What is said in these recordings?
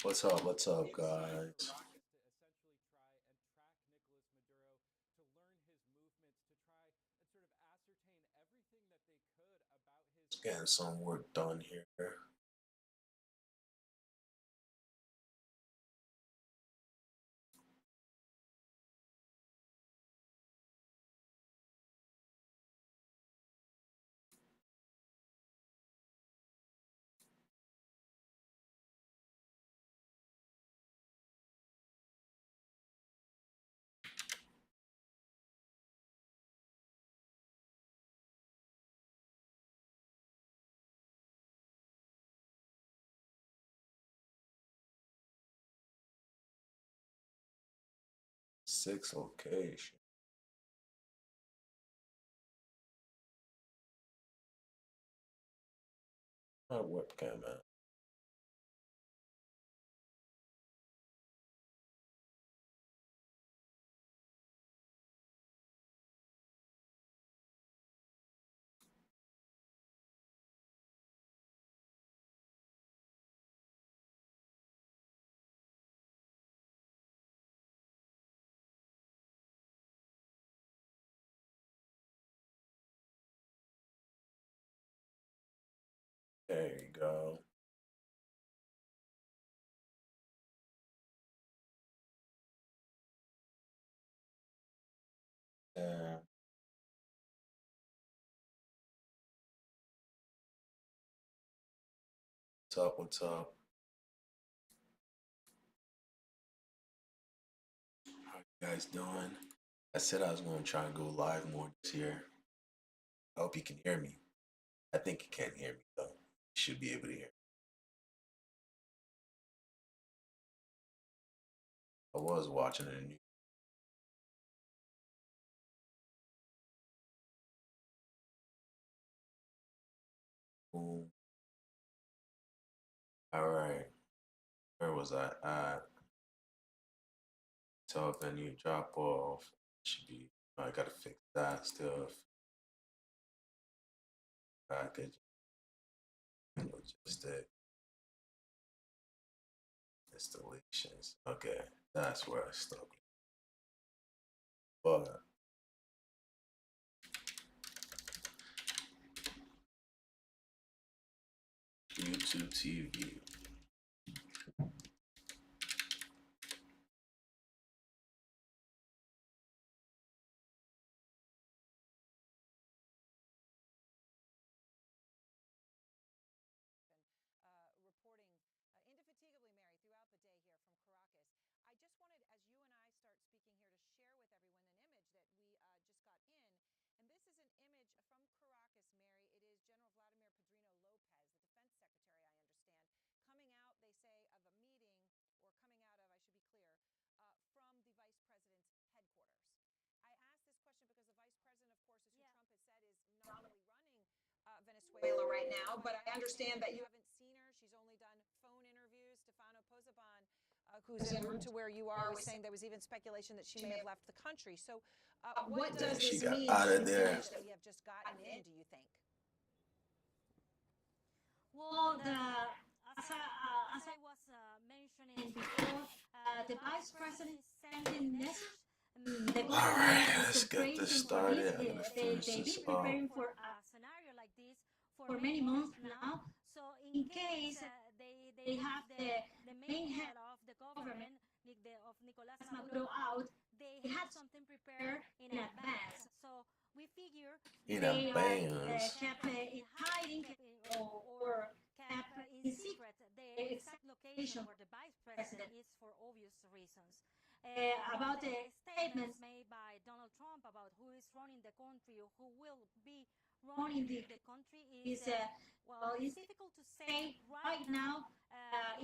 What's up, guys? Getting some work done here. Six location. My webcam, man. There you go. Yeah. What's up? What's up? How you guys doing? I said I was going to try and go live more this year. I hope you can hear me. I think you can hear me though. You should be able to hear. I was watching the news. All right. Where was I at? Tell venue drop off. Should be. I gotta fix that stuff. Package logistic installations. Okay, that's where I stuck. But YouTube TV. Reporting indefatigably, Mary, throughout the day here from Caracas. I just wanted, as you and I start speaking here, to share with everyone an image that we just got in. And this is an image from Caracas, Mary. It is General Vladimir Pedrino Lopez, the defense secretary, I understand, coming out, they say, of a meeting, or coming out of, I should be clear, from the vice president's headquarters. I asked this question because the vice president, of course, as who Trump has said, is nominally running Venezuela right now, but I understand that you haven't seen her. She's only done phone interviews. Stefano Posaban, who's en route to where you are, was saying there was even speculation that she may have left the country. So, what does She this got mean out for of the there. image that we have just gotten in, do you think? Well, as I was mentioning before, the vice president is sending message. The All right, government let's is get this preparing started. for I'm this. gonna They've finish been this up. preparing for a scenario like this for many months now. So in case they have the main head of the government, of Nicolas Maduro out, they have something prepared in advance. So we figure In they are advance. kept in hiding or kept in secret the exact location where the vice president is for obvious reasons. About the statements made by Donald Trump about who is running the country or who will be running the country is, well, it's difficult to say right now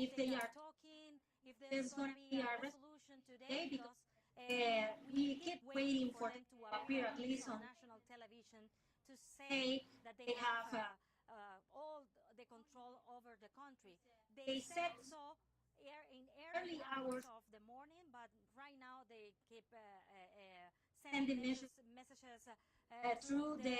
if they are talking, if there's going to be a resolution today, because we keep waiting for them to appear at least on national television to say that they have all the control over the country. They said so in early hours of the morning, but right now they keep sending messages through the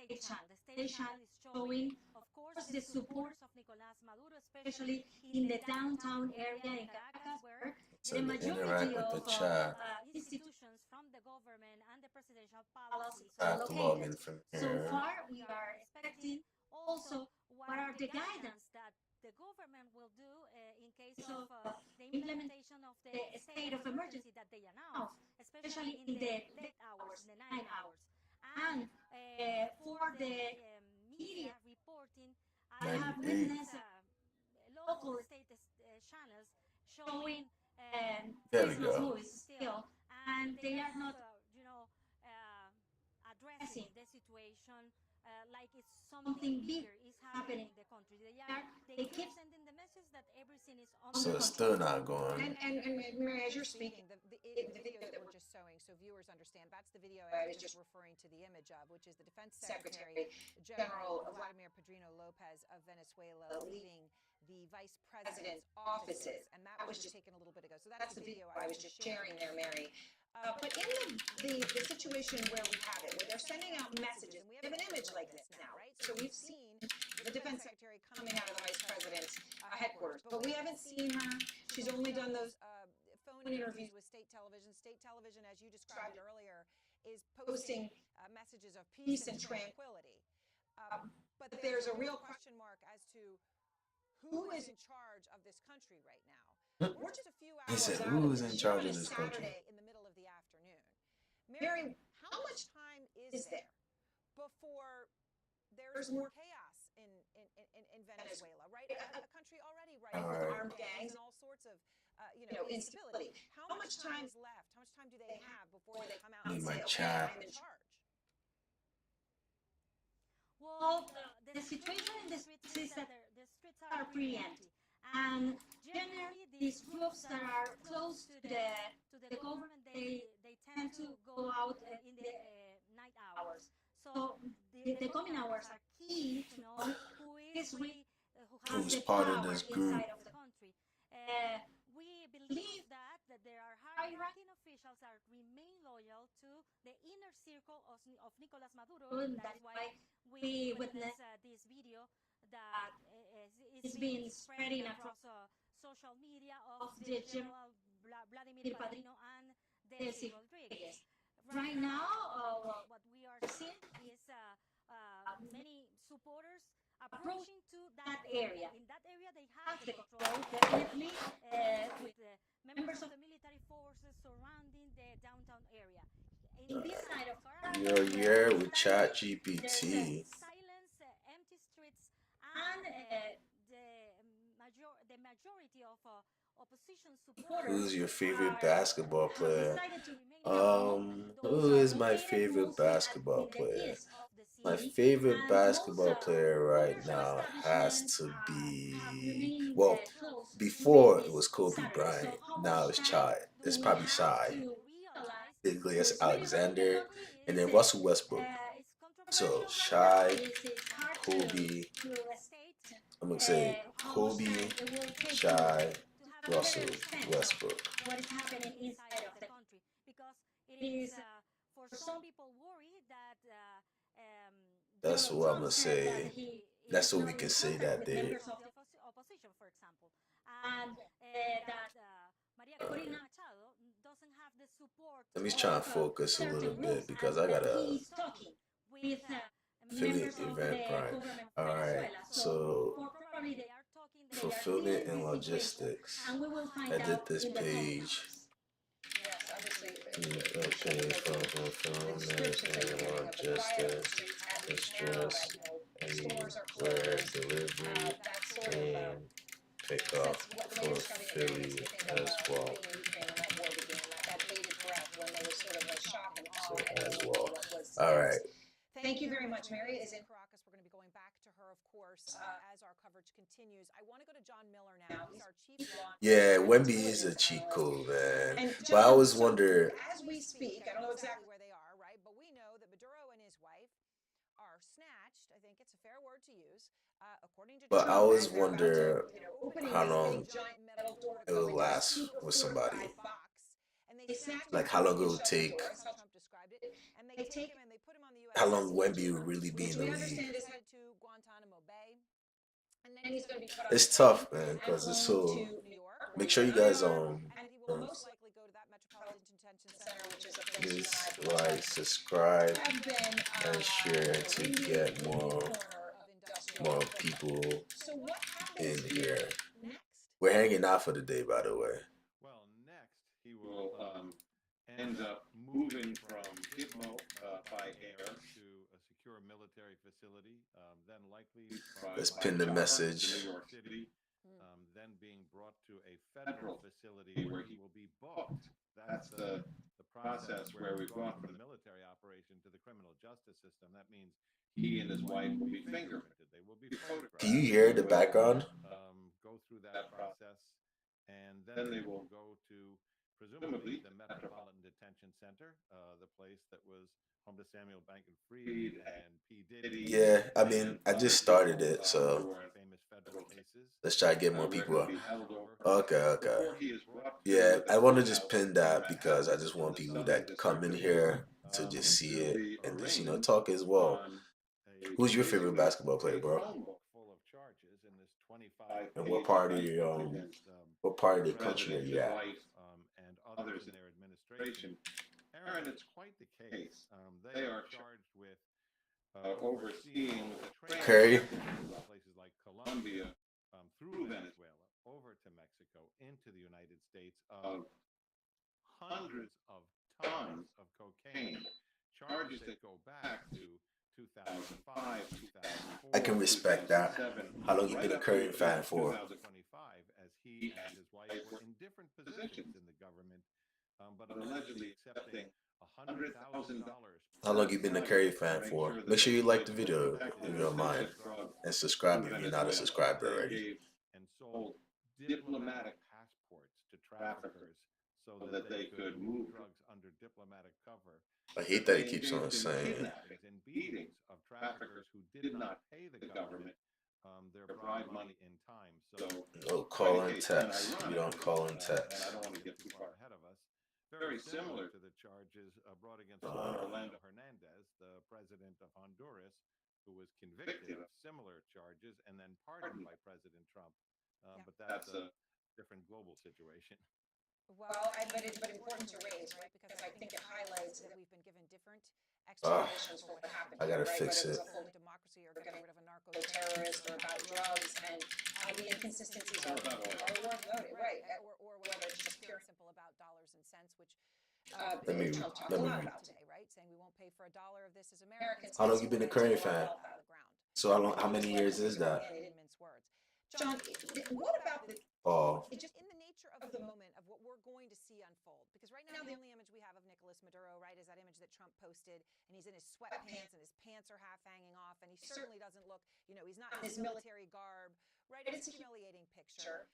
state channel. The state channel is showing, of course, the supporters of Nicolás Maduro, especially in the downtown area in Caracas, where So the to interact majority with the of chat, institutions from the government and the presidential palaces I are have to log in located. from So here. far, we are expecting also what are the guidance that the government will do in case of the implementation of the state of emergency that they announced, especially in the late hours, in the night hours. And for the media reporting, I have 98. witnessed local state channels showing There we Christmas go. movies still, and they are not, addressing the situation like it's something bigger is happening in the country. They keep sending the message that everything is under So control. it's still not going. And Mary, as you're speaking, the video that we're just showing, so viewers understand, that's the video I was just referring to the image of, which is the Defense Secretary General Vladimir Pedrino Lopez of Venezuela leaving the Vice President's offices, and that was just taken a little bit ago. So that's the video I was just sharing there, Mary. But in the situation where we have it, where they're sending out messages, and we have an image like this now, right? So we've seen the Defense Secretary coming out of the Vice President's headquarters, but we haven't seen her. She's only done those phone interviews with state television. State television, as you described earlier, is posting messages of peace and tranquility. But there's a real question mark as to who is in charge of this country right now. We're just a few He hours said, out "Who of is in this. charge You're of on a this country?" Saturday in the middle of the afternoon. Mary, how much time is there before there's more chaos in Venezuela, right? A country already rife with armed gangs and all sorts of instability. How much time is left? How much time do they have before they come out and say, okay, I'm in charge? Well, the situation in the streets is that the streets are pretty empty, and generally these groups that are close to the government, they tend to go out in the night hours. So the coming hours are key to know who is really who has Who's the part of power this group. inside of the country. We believe that there are high-ranking officials that remain loyal to the inner circle of Nicolás Maduro, and that's why we witness this video that is being spreading across social media of the General Vladimir Padrino and Delcy Rodriguez. Right now, what we are seeing is many supporters approaching to that area. In that area, they have the control, definitely, with the members of the military forces surrounding the downtown area. In this side of Caracas, You're here with Chat there's GPT. silence, empty streets, and the majority of opposition supporters. Who's your favorite are, basketball have player? decided to remain at home. Those Who are is my located favorite mostly basketball in the player? east of the My city, favorite and basketball most player right commercial now has establishments to have be, remained well, closed before during it was this Kobe Saturday. Bryant, So how now much it's time Chai. do It's we probably have Shai, to realize Iglesias the universe of the Alexander, country and is then Russell Westbrook. it's So controversial right now. Shai, It's hard Kobe, to state I'm gonna say how much Kobe, time it will take Shai, to have a better Russell understanding Westbrook. what is happening inside of the country, because it is for some people worry that That's Donald what I'm Trump gonna said that say. he That's is what not we in can say contact that with they. members of the opposition, for example, and that Maria Corina Machado doesn't have the support Let me of try and focus a certain little groups, bit because and I that gotta he is talking with affiliate members of the Eventbrite. government of All right, Venezuela. so More probably they are talking, they are fulfillment dealing and with this situation, logistics. and we will find I did out this in the coming page. hours. Yes, obviously. Okay, from fulfillment and logistics, express, anywhere, delivery, and pick up for Philly as well. So as well. All right. Thank you very much. Mary is in Caracas. We're going to be going back to her, of course, as our coverage continues. I want to go to John Miller now. He's our chief law Yeah, Wemby is a cheat code, man. And But I John, always so wonder. as we speak, I don't know exactly where they are, right? But we know that Maduro and his wife are snatched. I think it's a fair word to use. According to But Trump, I always as they're about to, wonder opening how this long big giant metal door to it go will into a last super with somebody. fortified box, and they snatch him Like how long it and will shut the take door, that's how Trump described it, and they take him and they put him on the how long Wemby will really be in the we league. understand is headed to Guantanamo Bay, and then he's going to be put on It's a plane tough, man, and because it's flown so. to New York, Make where sure you you and I guys are, and that he will most likely go to that Metropolitan Detention Center, which is a place you just and I like, subscribe, have been and share the to windy, get windy more corner of industrial more Brooklyn. people So what in happens here. next? We're hanging out for the day, by the way. Well, next he will end up moving from Gitmo by air to a secure military facility, then likely Let's by pin the chopper message. to New York City, then being brought to a federal facility where he will be booked. That's the process where we've gone from the military operation to the criminal justice system. That means he and his wife will be fingerprinted. They will be photographed. Can you hear the background? Go through that process, and then they will go to presumably the Metropolitan Detention Center, the place that was home to Samuel Bankman-Fried and P. Diddy. Yeah, I mean, I just started it, so famous federal cases. let's try to get more people up. Okay, okay. Before he is brought to Yeah, the I want to courthouse just pin in that because I Manhattan just in want the people Southern that come in District of here to New York, just see he'll it be and just, arraigned talk as well. on a- Who's your favorite basically basketball player, a bro? phone book full of charges in this 25 And what page part of indictment your against, what part of the the country are president, you his at? wife, and others in their administration. Aaron, it's quite the case. They are charged with overseeing the Curry? transit from places like Colombia through Venezuela over to Mexico into the United States of hundreds of tons of cocaine. Charges that go back to 2005, 2004. I can respect that. 2007, How long you been a right up Curry to fan for? 2025, as he and his wife were in different positions in the government, but allegedly accepting $100,000. How long you been a Curry fan for? Make sure you like the video if you don't mind, and subscribe if you're not a subscriber already. And sold diplomatic passports to traffickers so that they could move drugs under diplomatic cover. I hate that he keeps on saying. Kidnappings and beatings of traffickers who did not pay the government their bribe money in time. So, Oh, call and text. You don't call and and text. I don't want to get too far ahead of us. Very similar to the charges brought against Juan Orlando Hernandez, the president of Honduras, who was convicted of similar charges and then pardoned by President Trump. But that's a different global situation. Well, but important to raise, right? Because I think it highlights that we've been given different explanations for what happened. I gotta right? fix Whether it. it was a full democracy or getting rid of a narco-terrorist or about drugs, and the inconsistencies are worth noting, right? Or whether it's just pure and simple about dollars and cents, which Trump talked a lot about today, right? Saying we won't pay for a dollar of this as Americans. How long you been a Curry fan? So how many years is that? And he didn't mince words. John, what about the Oh, just in the nature of the moment of what we're going to see unfold? Because right now the only image we have of Nicolas Maduro, right, is that image that Trump posted, and he's in his sweatpants and his pants are half hanging off, and he certainly doesn't look, he's not in his military garb, right? It's a humiliating picture.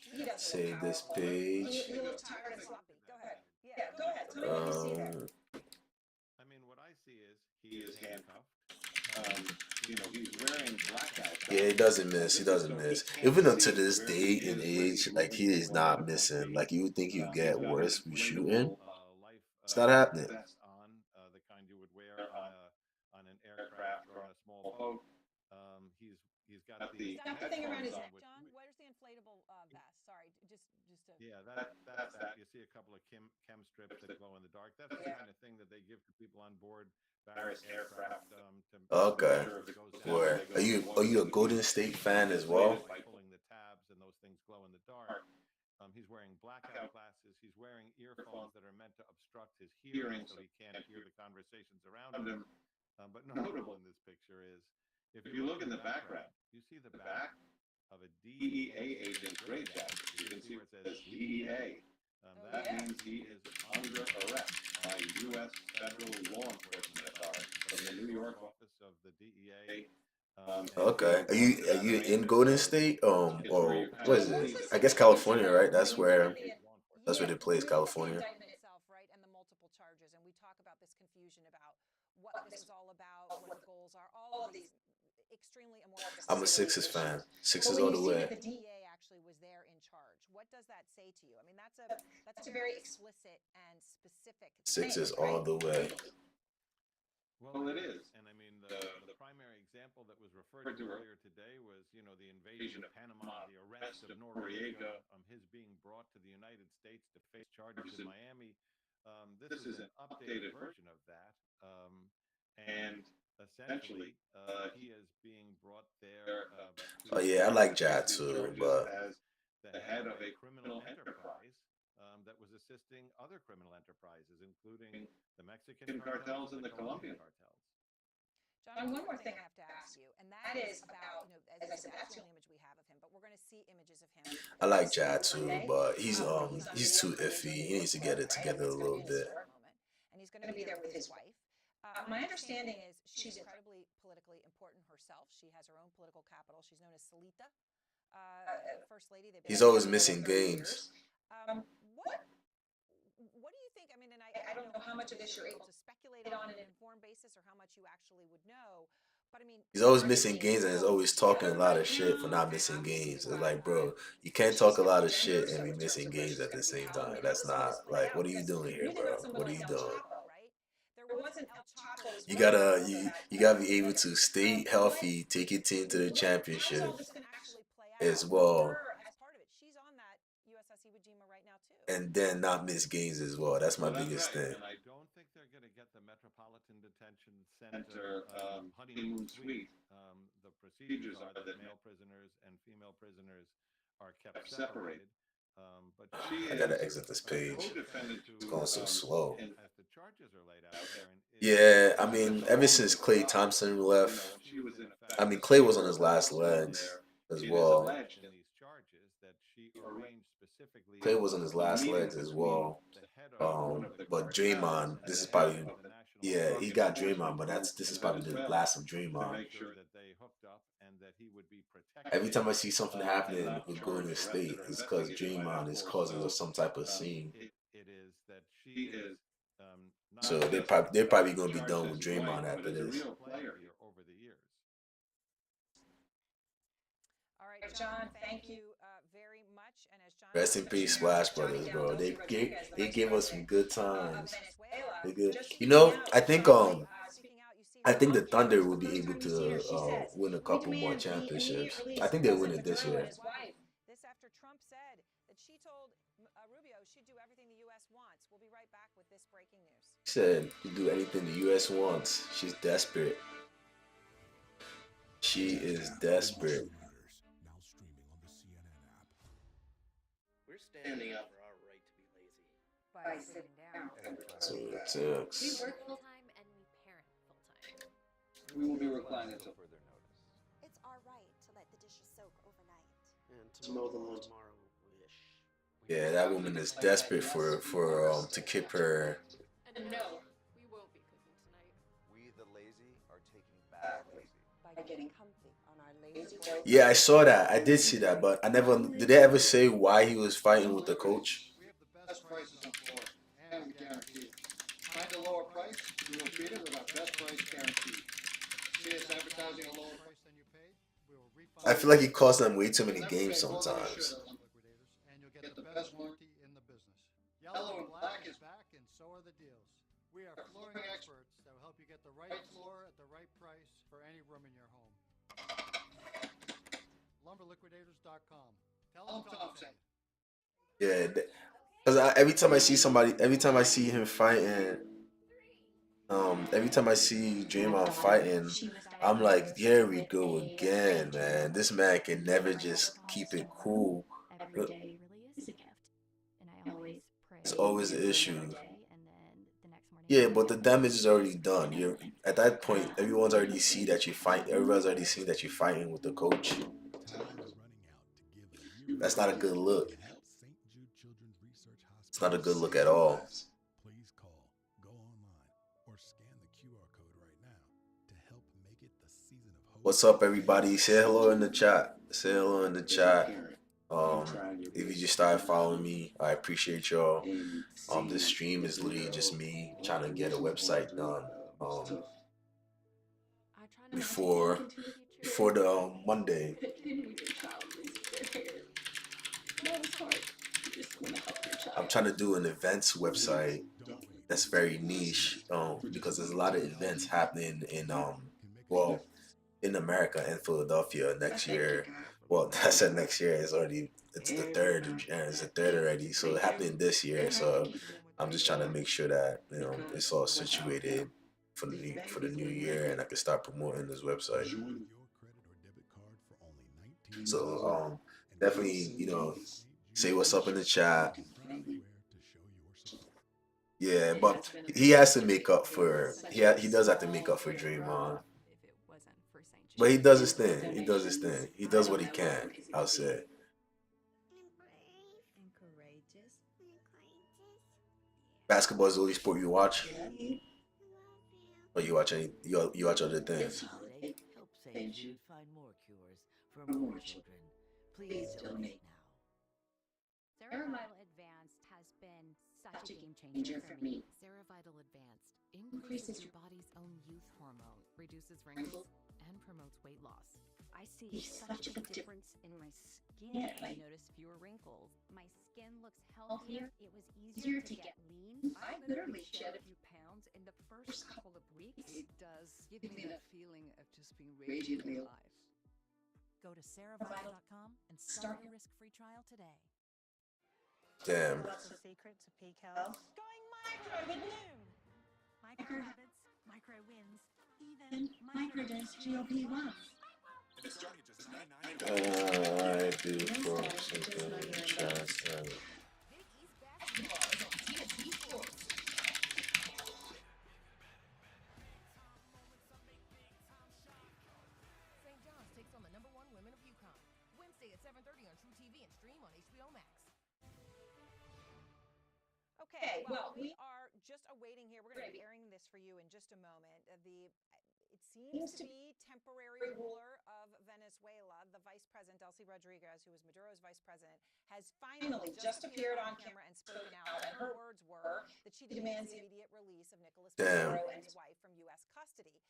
He doesn't save look this powerful. page. He looks tired and sloppy. Go ahead. Yeah, go ahead. Tell me what you see there. I mean, what I see is he is handcuffed. He's wearing blackout. Yeah, he doesn't miss. He doesn't miss. Even up to this day and age, like he is not missing. Like you would think he'd get worse with shooting. It's not happening. Vest on, the kind you would wear on an aircraft or on a small boat. He's got the He's got the thing around his headphones neck, on John. Where's the inflatable vest? Sorry, just to. Yeah, that's that. You see a couple of chem strips that glow in the dark. That's the kind of thing that they give to people on board various aircraft. Okay. Make sure if it goes down, Where they go are you a Golden State fan as well? By pulling the tabs and those things glow in the dark. He's wearing blackout glasses. He's wearing earphones that are meant to obstruct his hearing so he can't hear the conversations around him. But notable in this picture is, if you look in the background, you see the back of a DEA agent's gray jacket. You can see where it says DEA. That means he is under arrest by U.S. federal law enforcement authorities from the New York office of the DEA. Okay. Are you in Golden State? Or what is it? I guess California, right? That's where they play, is California. The indictment itself, right, and the multiple charges, and we talk about this confusion about what this is all about, what the goals are, all of these extremely amorphous. I'm a Sixers fan. Sixers But all when the you see way. that the DEA actually was there in charge, what does that say to you? I mean, that's a very explicit and specific Sixers thing, all right? the way. Well, it is. And I mean, the primary example that was referred to earlier today was, the invasion of Panama, the arrest of Noriega, his being brought to the United States to face charges in Miami. This is an updated version of that. And essentially, he is being brought there. Oh yeah, I like Jad too, but as the head of a criminal enterprise that was assisting other criminal enterprises, including the Mexican cartels and the Colombian cartels. John, one more thing I have to ask you, and that is about, as I said, that's the only image we have of him, but we're going to see images of him. I like Jad too, but he's too iffy. He needs to get it together a little bit. And he's going to be there with his wife. My understanding is she's incredibly politically important herself. She has her own political capital. She's known as Salita, First Lady. He's always missing games. What do you think? I mean, and I don't know how much of this you're able to speculate on an informed basis or how much you actually would know. But I mean, he's always missing games and he's always talking a lot of shit for not missing games. It's like, bro, you can't talk a lot of shit and be missing games at the same time. That's not, like, what are you doing here, bro? What are you doing? You gotta be able to stay healthy, take your team to the championship as well, and then not miss games as well. That's my biggest thing. And I don't think they're going to get the Metropolitan Detention Center honeymoon suite. The procedures are that male prisoners and female prisoners are kept separated. But I gotta exit this page. It's going so slow. As the charges are laid out there. Yeah, I mean, ever since Klay Thompson left, I mean, Klay was on his last legs as well. Klay was on his last legs as well. But Draymond, this is probably, yeah, he got Draymond, but this is probably the last of Draymond. Every time I see something happening with Golden State, it's because Draymond is causing some type of scene. So they're probably gonna be done with Draymond after this. All right, John, thank you very much. And as John Rest in peace, Splash Brothers, bro. They gave us some good times. They good. I think the Thunder will be able to win a couple more championships. I think they'll win it this year. This after Trump said that she told Rubio she'd do everything the U.S. wants. We'll be right back with this breaking news. She said to do anything the U.S. wants. She's desperate. She is desperate. Now streaming on the CNN app. We're standing up for our right to be lazy. By sitting down. That's what it takes. We work full-time and we parent full-time. We will be reclining until further notice. It's our right to let the dishes soak overnight. And tomorrow wish. Yeah, that woman is desperate for to keep her. And no, we won't be cooking tonight. We, the lazy, are taking back lazy. By getting comfy on our lazy boy. Yeah, I saw that. I did see that, but I never. Did they ever say why he was fighting with the coach? We have the best prices on floor, and we guarantee it. Find a lower price, we will beat it with our best price guarantee. See us advertising a lower price than you paid? We will refund. I feel like he cost them way too many games sometimes. And you'll get the best warranty in the business. Yellow and black is back, and so are the deals. We are flooring experts that will help you get the right floor at the right price for any room in your home. LumberLiquidators.com. Tell them Tom sent you. Yeah, because every time I see him fighting, every time I see Draymond fighting, I'm like, here we go again, man. This man can never just keep it cool. Every day really is a gift, and I always pray. It's always an issue. And then the next morning. Yeah, but the damage is already done. You're at that point. Everyone's already seen that you fight. Everyone's already seen that you're fighting with the coach. That's not a good look. It's not a good look at all. Please call, go online, or scan the QR code right now to help make it the season of hope. What's up, everybody? Say hello in the chat. Say hello in the chat. If you just started following me, I appreciate y'all. This stream is literally just me trying to get a website done. Before the Monday. I'm trying to do an events website that's very niche, because there's a lot of events happening in well, in America and Philadelphia next year. Well, I said next year. It's the third. It's the third already. So it happened this year. So I'm just trying to make sure that it's all situated for the new year, and I can start promoting this website. With your credit or debit card for only $19. So And definitely, say what's up in the chat. proudly wear to show your support. Yeah, but he has to make up for he does have to make up for Draymond. If it wasn't for St. But he James. does his thing. He does his thing. He does what he can, I'll say. And courageous. Basketball is the only sport you watch, or you watch you watch other things. Holiday, help St. Jude find more cures for more children. Please donate now. Cerevital Advanced has been such a game changer for me. Cerevital Advanced increases your body's own youth hormone, reduces wrinkles, and promotes weight loss. I see such a difference in my skin. I notice fewer wrinkles. My skin looks healthier. It was easier to get lean. I literally shed a few pounds in the first couple of weeks. It does give me that feeling of just being radiantly alive. Go to cerevital.com and start your risk-free trial today. Damn. What's the secret to peak health? Going micro with Noom. Micro habits, micro wins, even microdose GLP-1s. I do for something just Big East basketball is on TNT Sports. St. John's takes on the #1 women of UConn. Wednesday at 7:30 on True TV and stream on HBO Max. Okay, well, we are just awaiting here. We're going to be airing this for you in just a moment. It seems to be temporary ruler of Venezuela, the Vice President, Delcy Rodriguez, who was Maduro's vice president, has finally just appeared on camera and spoken out. And her words were that she demands the immediate release of Nicolas Maduro and his wife from U.S. custody.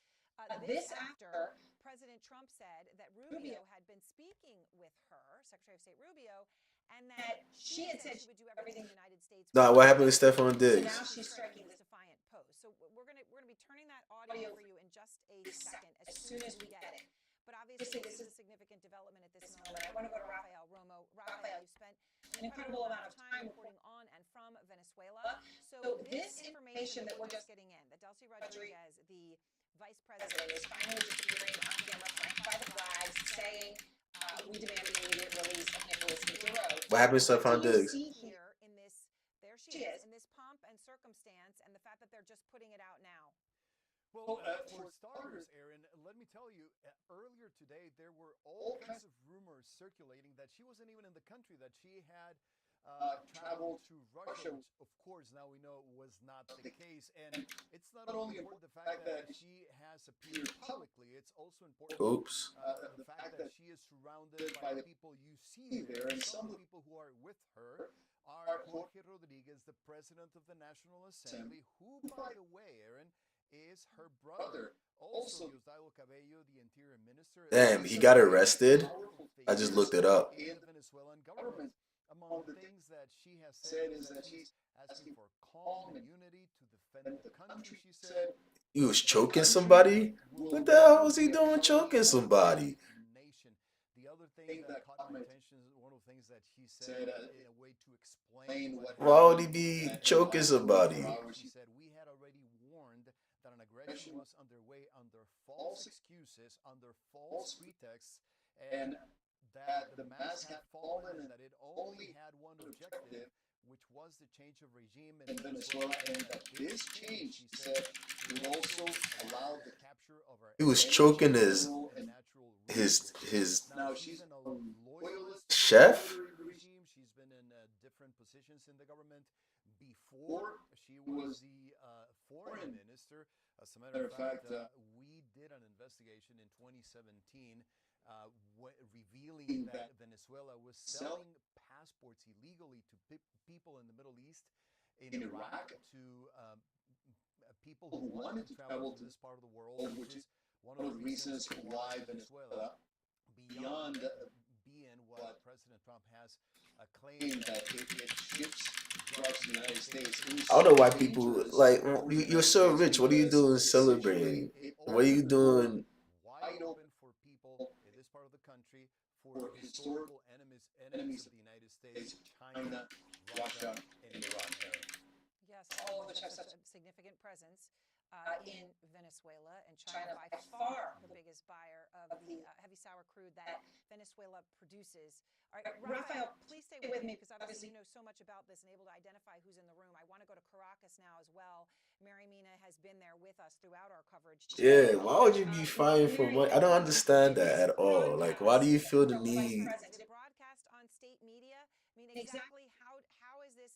This after President Trump said that Rubio had been speaking with her, Secretary of State Rubio, and that she had said she would do everything the United States. Nah, what happened to Stephon So Diggs? now she's striking this defiant pose. So we're gonna be turning that audio for you in just a second, as soon as we get it. But obviously, this is a significant development at this moment. I want to go to Rafael Romo. Rafael, you spent an incredible amount of time reporting on and from Venezuela. So this information that we're just getting in, that Delcy Rodriguez, the vice president, is finally just appearing on camera, flanked by the flags, saying, we demand the immediate release of Nicolas Maduro. What happened to Stephon What do you Diggs? see here in this, there she is, in this pomp and circumstance, and the fact that they're just putting it out now? Well, for starters, Aaron, let me tell you, earlier today there were all kinds of rumors circulating that she wasn't even in the country, that she had traveled to Russia, which of course now we know was not the case. And it's not only important the fact that she has appeared publicly, it's also important the fact that she is surrounded by the people you see there, and some of the people who are with her are Jorge Rodriguez, the president of the National Assembly, who, by the way, Aaron, is her brother. Also, Diosdado Cabello, the interior minister. Damn, he got arrested? I just looked it up. In the Venezuelan government. Among the things that she has said is that she's asking for calm and unity to defend the country, she said. He was choking somebody? What the hell was he doing choking somebody? Nation. The other thing that caught my attention is one of the things that she said in a way to explain what. Why would he be choking somebody? She said, we had already warned that an aggression was underway under false excuses, under false pretexts, and that the mask had fallen and that it only had one objective, which was the change of regime in Venezuela, and that this change, she said, would also allow the capture of our. He was choking his Now she's a loyalist chef? regime. She's been in different positions in the government. Before she was the foreign minister. As a matter of fact, we did an investigation in 2017 revealing that Venezuela was selling passports illegally to people in the Middle East, in Iraq, to people who wanted to travel to this part of the world, which is one of the reasons why Venezuela, beyond being what President Trump has claimed that it ships drugs in the United States. I don't know why people like you're so rich. What are you doing celebrating? What are you doing? Wide open for people in this part of the country, for historical enemies of the United States, China, Russia, and Iran area. Yes, all of which have such a significant presence in Venezuela, and China by far the biggest buyer of the heavy sour crude that Venezuela produces. All right, Rafael, please stay with me because obviously you know so much about this and able to identify who's in the room. I want to go to Caracas now as well. Mary Mina has been there with us throughout our coverage. Yeah, why would you be fighting for money? I don't understand that at all. Like, why do you feel the need Did it broadcast on state media? I mean, exactly how is this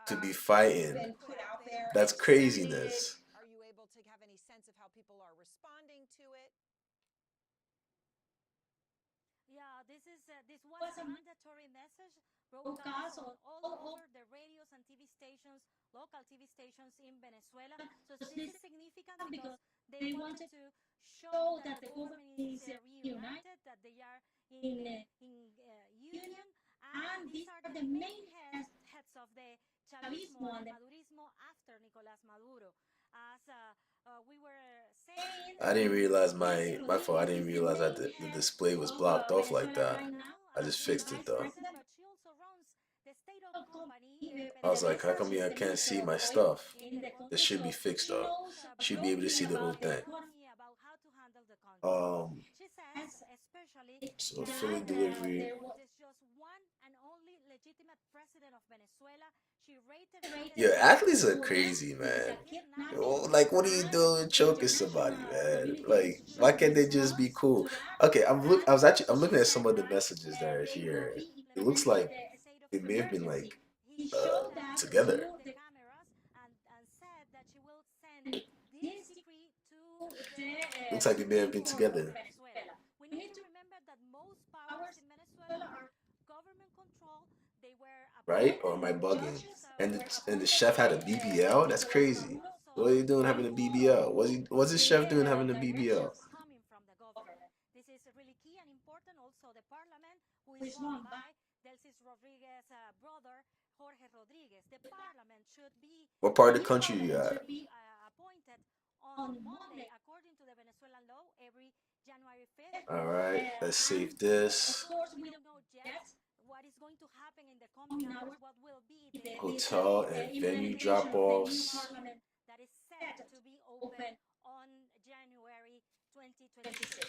to be fighting? been put out there? That's and craziness. Are you able to have any sense of how people are responding to it? Yeah, this was a mandatory message broadcast on all over the radios and TV stations, local TV stations in Venezuela. So this is significant because they wanted to show that the government is reunited, that they are in union, and these are the main heads of the Chavismo and the Madurismo after Nicolás Maduro. As we were saying, I didn't realize my fault. I didn't realize that the display was blocked off like that. I just fixed it though. but she also runs the state-owned company. I was like, how come I can't see my stuff? This should be fixed though. Should be able to see the whole thing. She says, especially, So Philly delivery. there's just one and only legitimate president of Venezuela. She reiterated Yeah, athletes are crazy, man. Yo, like, what are you doing choking somebody, man? Like, why can't they just be cool? Okay, I'm looking at some of the messages that are here. It looks like they may have been like together. the cameras and said that she will send this decree to the Looks like they may have been together. Venezuela. We need to remember that most powers in Venezuela are government controlled. They were Right? Or am I bugging? And the chef had a BBL? That's crazy. What are you doing having a BBL? What's the chef doing having a BBL? coming from the government. This is really key and important. Also, the parliament, who is run by Delcis Rodriguez's brother, Jorge Rodriguez. The parliament should be What part of the country you at? should be appointed on Monday, according to the Venezuelan law, every January 5th. All right, let's save this. Of course, we don't know yet what is going to happen in the coming hours, what will be the Hotel and venue drop-offs. parliament that is set to be open on January 2026.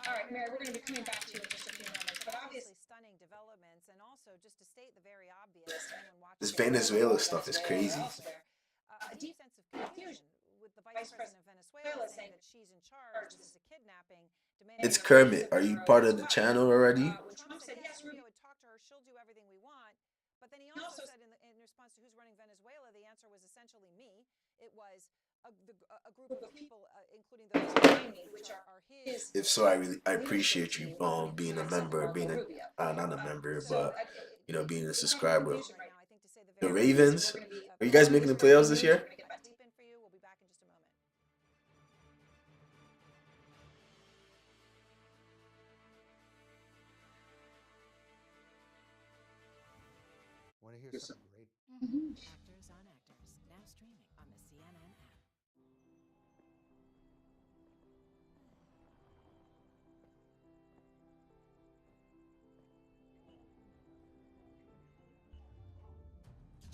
All right, Mary, we're going to be coming back to you in just a few moments. But obviously, stunning developments, and also just to state the very obvious, anyone watching This Venezuela stuff is crazy. a deep sense of confusion with the vice president of Venezuela saying that she's in charge. This is a kidnapping. It's Kermit. Are you part of the channel already? When Trump said yes, Rubio would talk to her, she'll do everything we want. But then he also said in response to who's running Venezuela, the answer was essentially me. It was a group of people, including those behind me, which are his. If so, I appreciate you being a member, being not a member, but being a subscriber. The Ravens, are you guys making the playoffs this year? We'll be back in just a moment. Want to hear something great? Actors on Actors, now streaming on the CNN app.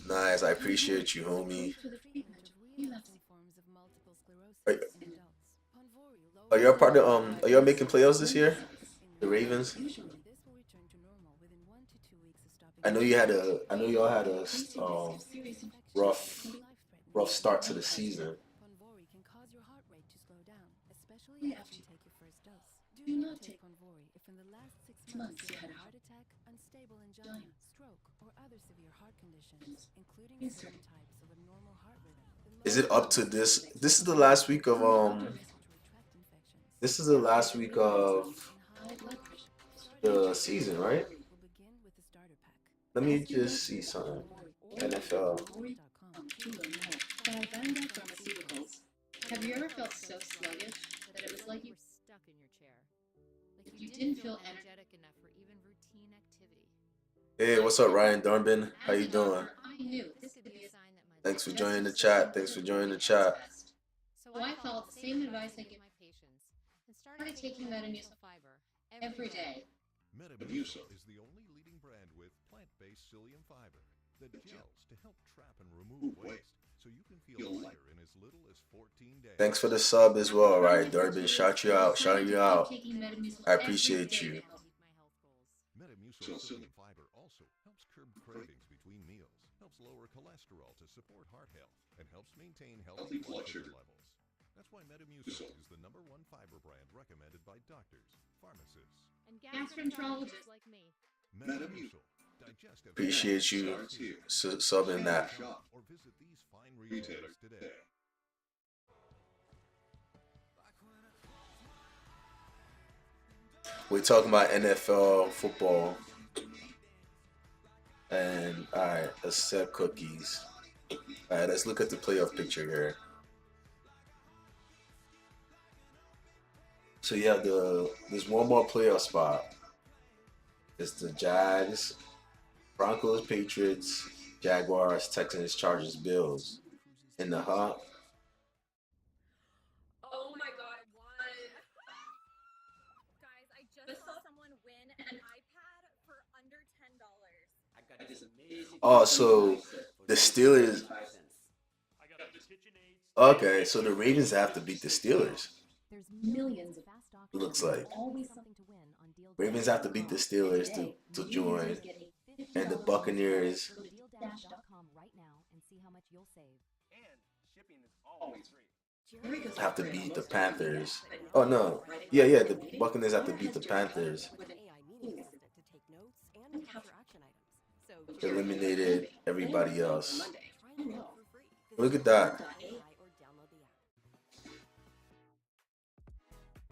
Nice, I appreciate you, homie. Treatment of relapsing forms of multiple sclerosis Are, in adults. Ponvory are y'all part of are y'all making playoffs this year? The Ravens? This will return to normal within 1 to 2 weeks of stopping. I know y'all had a rough start to the season. Ponvory can cause your heart rate to slow down, especially after you take your first dose. Do not take Ponvory if in the last 6 months you had a heart attack, unstable angina, stroke, or other severe heart conditions, including certain types of abnormal heart rhythm. Is it up to this? This is the last week of This is the last week of the season, right? Let me just see something. NFL. Valvanda Pharmaceuticals. Have you ever felt so sluggish that it was like you were stuck in your chair? Like you didn't feel energetic enough for even routine activity. Hey, what's up, Ryan Dornbin? How you doing? knew this could be a sign that my Thanks for joining the chat. Than's for joining the chat. So I followed the same advice I give my patients and started taking Metamucil fiber every day. Metamucil is the only leading brand with plant-based psyllium fiber that gels to help trap and remove waste, so you can feel lighter in as little as 14 days. Thanks for the sub as well, right? Durbin, shout you out. I appreciate you. Metamucil psyllium fiber also helps curb cravings between meals, helps lower cholesterol to support heart health, and helps maintain healthy blood sugar levels. That's why Metamucil is the #1 fiber brand recommended by doctors, pharmacists, And gastroenterologists like me. Metamucil. Digestive. Appreciate you subbing that. Or visit these fine retailers today. We're talking about NFL football. And alright, accept cookies. Alright, let's look at the playoff picture here. So yeah, there's one more playoff spot. It's the Jags, Broncos, Patriots, Jaguars, Texans, Chargers, Bills. In the hunt. Oh my god, I won. Guys, I just saw someone win an iPad for under $10. I got this amazing. Oh, so the Steelers. Okay, so the Ravens have to beat the Steelers. There's millions of fast It looks like always something to win on Deal Ravens have to beat the Steelers to join, and the Buccaneers Go to DealDash.com right now and see how much you'll save. And shipping is always free. have to beat the Panthers. Oh no, yeah, the Buccaneers have to beat the Panthers. With an AI meeting assistant to take notes and capture action items. So Eliminated everybody else. try it now for free. Look at that.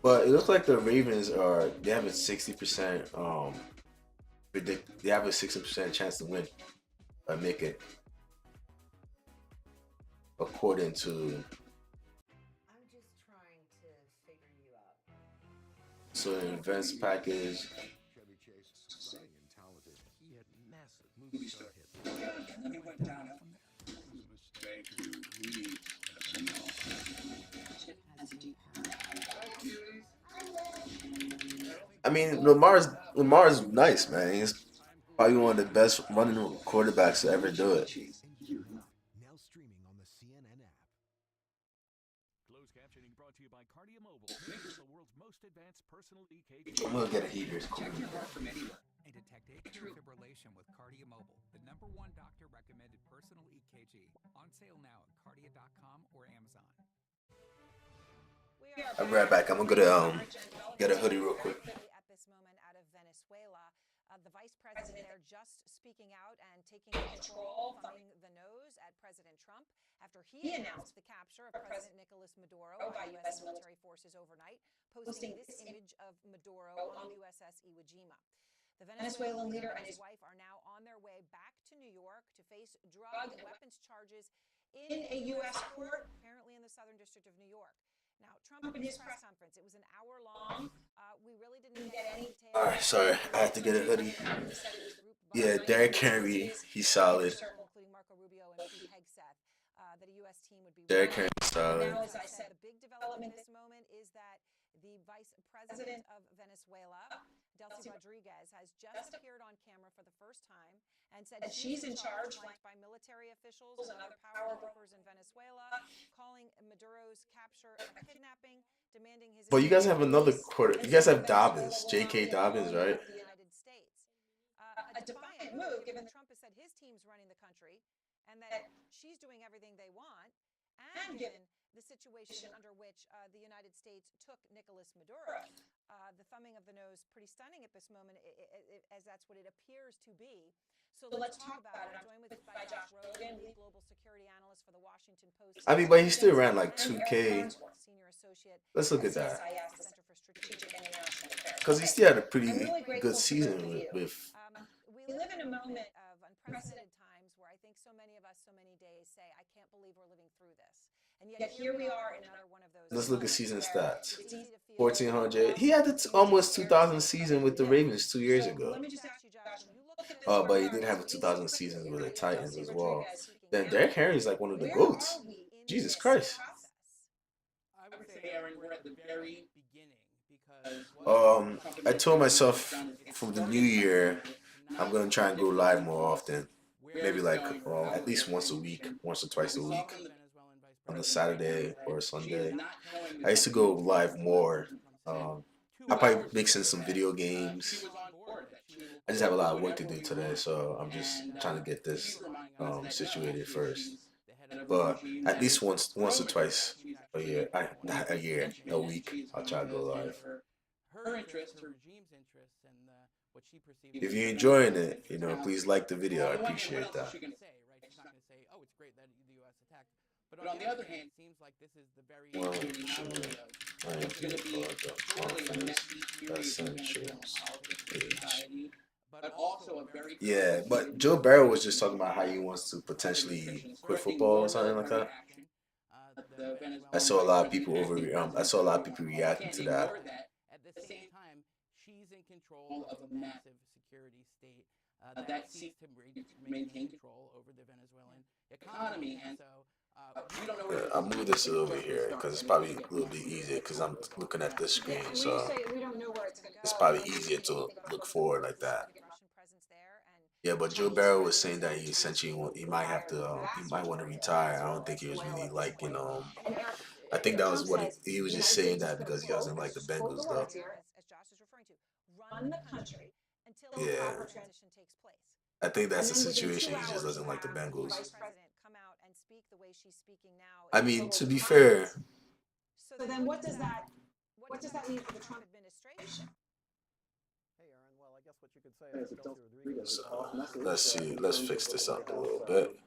But it looks like the Ravens they have a 60% they have a 60% chance to win or make it, according to I'm just trying to figure you out. so an events package. Chevy Chase, exciting and talented. He had massive movie star hits. And it went down from there. It was a mistake to leave SNL. I mean, Lamar's nice, man. He's probably one of the best running quarterbacks to ever do it. Now streaming on the CNN app. Closed captioning brought to you by Cardia Mobile, makers of the world's most advanced personal EKG. I'm gonna get a heater. It's cool. And detect atrial fibrillation with Cardia Mobile, the #1 doctor-recommended personal EKG. On sale now at cardia.com or Amazon. I'll be right back. I'm gonna go to get a hoodie real quick. At this moment out of Venezuela, the vice president there just speaking out and taking control, thumbing the nose at President Trump after he announced the capture of President Nicolas Maduro by U.S. military forces overnight, posting this image of Maduro on the USS Iwo Jima. The Venezuelan leader and his wife are now on their way back to New York to face drug and weapons charges in a U.S. court, apparently in the Southern District of New York. Now, Trump in his press conference, it was an hour long. We really didn't get any details. All right, sorry, I had to get a hoodie. Yeah, Derrick Henry, he's solid. Including Marco Rubio and Pete Hegseth, that a U.S. team would be. Derrick Henry's solid. Now, as I said, the big development at this moment is that the vice president of Venezuela, Delcy Rodriguez, has just appeared on camera for the first time and said she's in charge, flanked by military officials and other power brokers in Venezuela, calling Maduro's capture a kidnapping, demanding his. But you guys have another quarter. You guys have Dobbins, J.K. Dobbins, right? The United States. A defiant move, given that Trump has said his team's running the country and that she's doing everything they want, and given the situation under which the United States took Nicolas Maduro. The thumbing of the nose, pretty stunning at this moment, as that's what it appears to be. So let's talk about it. I'm joined by Josh Rogan, lead global security analyst for the Washington Post. I mean, but he still ran like 2K. Senior associate. Let's look at that. CSIS, the Center for Strategic and International Affairs. Because he still had a pretty good season with. We live in a moment of unprecedented times where I think so many of us, so many days say, I can't believe we're living through this. And yet here we are in another one of those. Let's look at season stats. 1,400. He had the almost 2,000 season with the Ravens 2 years ago. Let me just ask you, Josh, when you look at Oh, but he did have a 2000 seasons with the Titans as well. Then Derrick Henry is like one of the GOATs. Jesus Christ. I would say, Aaron, we're at the very beginning because I told myself for the new year, I'm gonna try and go live more often. Maybe like at least once a week, once or twice a week, on a Saturday or a Sunday. I used to go live more. I probably mix in some video games. I just have a lot of work to do today, so I'm just trying to get this situated first. But at least once or twice a year, not a year, a week, I'll try to go live. her interests, her regime's interests, and what she perceives. If you're enjoying it, please like the video. I appreciate that. She's not going to say, "Oh, it's great that the U.S. attacked." But on the other hand, it seems like this is the very beginning of it's going to be surely a messy period of society, but also a very But Joe Barrow was just talking about how he wants to potentially quit football or something like that. I saw a lot of people reacting to that. At the same time, she's in control of a massive security state that seeks to maintain control over the Venezuelan economy, and so we don't know where I'll move this over here because it's probably a little bit easier because I'm looking at this screen, so it's probably easier to look forward like that. Yeah, but Joe Barrow was saying that he essentially he might want to retire. I don't think he was really like I think that was what he was just saying that because he doesn't like the Bengals though. Run the country until Yeah. the proper transition takes place. I think that's the situation. He just doesn't like the Bengals. Vice President come out and speak the way she's speaking now. I mean, to be fair, So then what does that mean for the Trump administration? so let's see. Let's fix this up a little bit.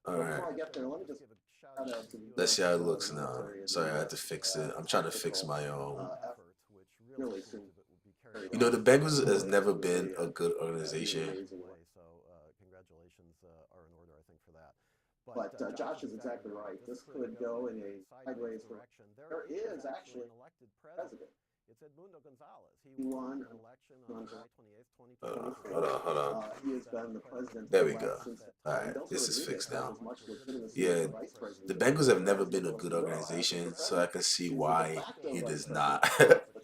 All right. Let's see how it looks now. Sorry, I had to fix it. I'm trying to fix my own. The Bengals has never been a good organization. But Josh is exactly right. This could go in a sideways direction. There is actually an elected president. It's Edmundo Gonzalez. He won an election on July 28th, 2024. Hold on. He has been the president. There we go. All right, this is fixed now. Yeah, the Bengals have never been a good organization, so I can see why he does not.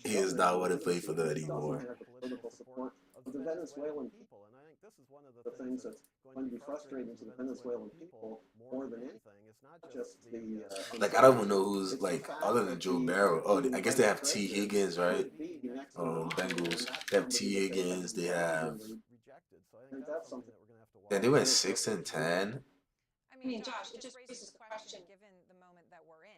He does not want to play for them anymore. Political support of the Venezuelan people, and I think this is one of the things that's going to be frustrating to the Venezuelan people more than anything. It's not just the Like I don't even know who's like other than Joe Barrow. Oh, I guess they have T. Higgins, right? Bengals. They have T. Higgins. They have. Yeah, they went 6-10. I mean, Josh, it just raises the question, given the moment that we're in.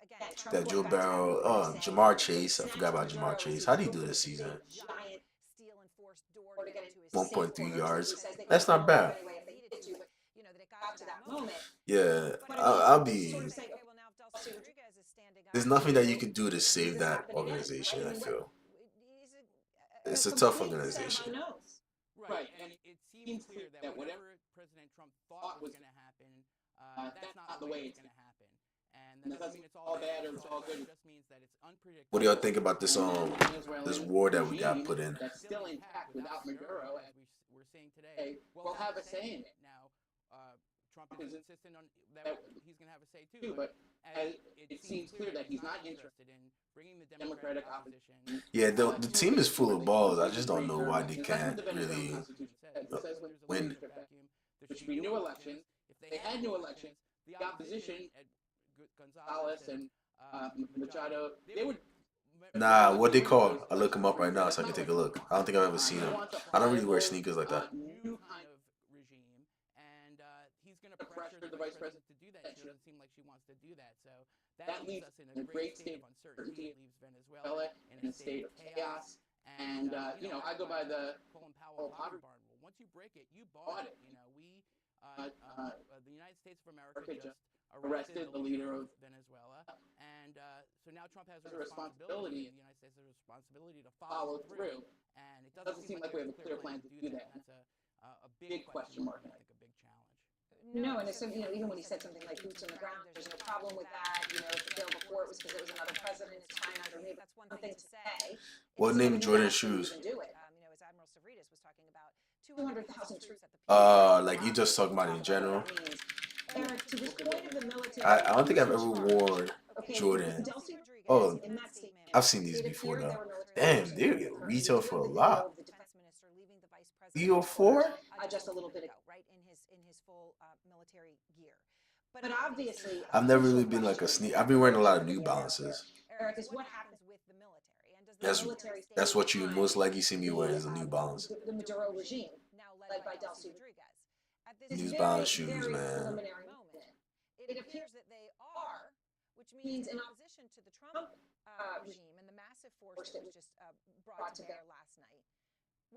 Again, Trump That Joe Barrow. Oh, Jamar Chase. I forgot about Jamar Chase. How did he do this season? 1.3 yards. That's not bad. Yeah, I'll be. There's nothing that you can do to save that organization, I feel. It's a tough organization. Right, and it seems clear that whatever President Trump thought was going to happen, that's not the way it's going to happen. And that doesn't mean it's all bad or it's all good. It just means that it's unpredictable. What do y'all think about this this war that we got put in? That's still intact without Maduro, as we're seeing today. Will have a say in it. Now, Trump is insistent on that he's going to have a say too, but as it seems clear that he's not interested in bringing the Democratic opposition. Yeah, the team is full of balls. I just don't know why they can't really win. There should be new elections. If they had new elections, the opposition, Gonzalez and Machado, they would. Nah, what they call? I'll look him up right now so I can take a look. I don't think I've ever seen him. I don't really wear sneakers like that. New kind of regime, and he's going to pressure the vice president to do that. She doesn't seem like she wants to do that, so that leaves us in a great state of uncertainty. It leaves Venezuela in a state of chaos, and I go by the Colin Powell Pottery Barn rule. Once you break it, you bought it. The United States of America just arrested the leader of Venezuela, and so now Trump has a responsibility, and the United States has a responsibility to follow through, and it doesn't seem like we have a clear plan to do that. That's a big question mark, and I think a big challenge. No, and it's, even when he said something like boots on the ground, there's no problem with that. If the bill before it was because it was another president, it's fine under me. That's one thing to say. What name Jordan shoes? Do it. As Admiral Savridis was talking about. 200,000 troops at the Like you just talking about in general. Eric, to this point of the military. I don't think I've ever worn Jordan. Oh, I've seen these before though. Damn, they retail for a lot. 304? Just a little bit ago, right in his full military gear. But obviously, I've never really been like a sneak. I've been wearing a lot of New Balances. Eric, is what happens with the military, and does the military That's what you most likely see me wearing is a New Balance. the Maduro regime, now led by Delcy Rodriguez. At this New very, Balance shoes, very man. preliminary moment, it appears that they are, which means in opposition to the Trump regime and the massive force that was just brought to bear last night,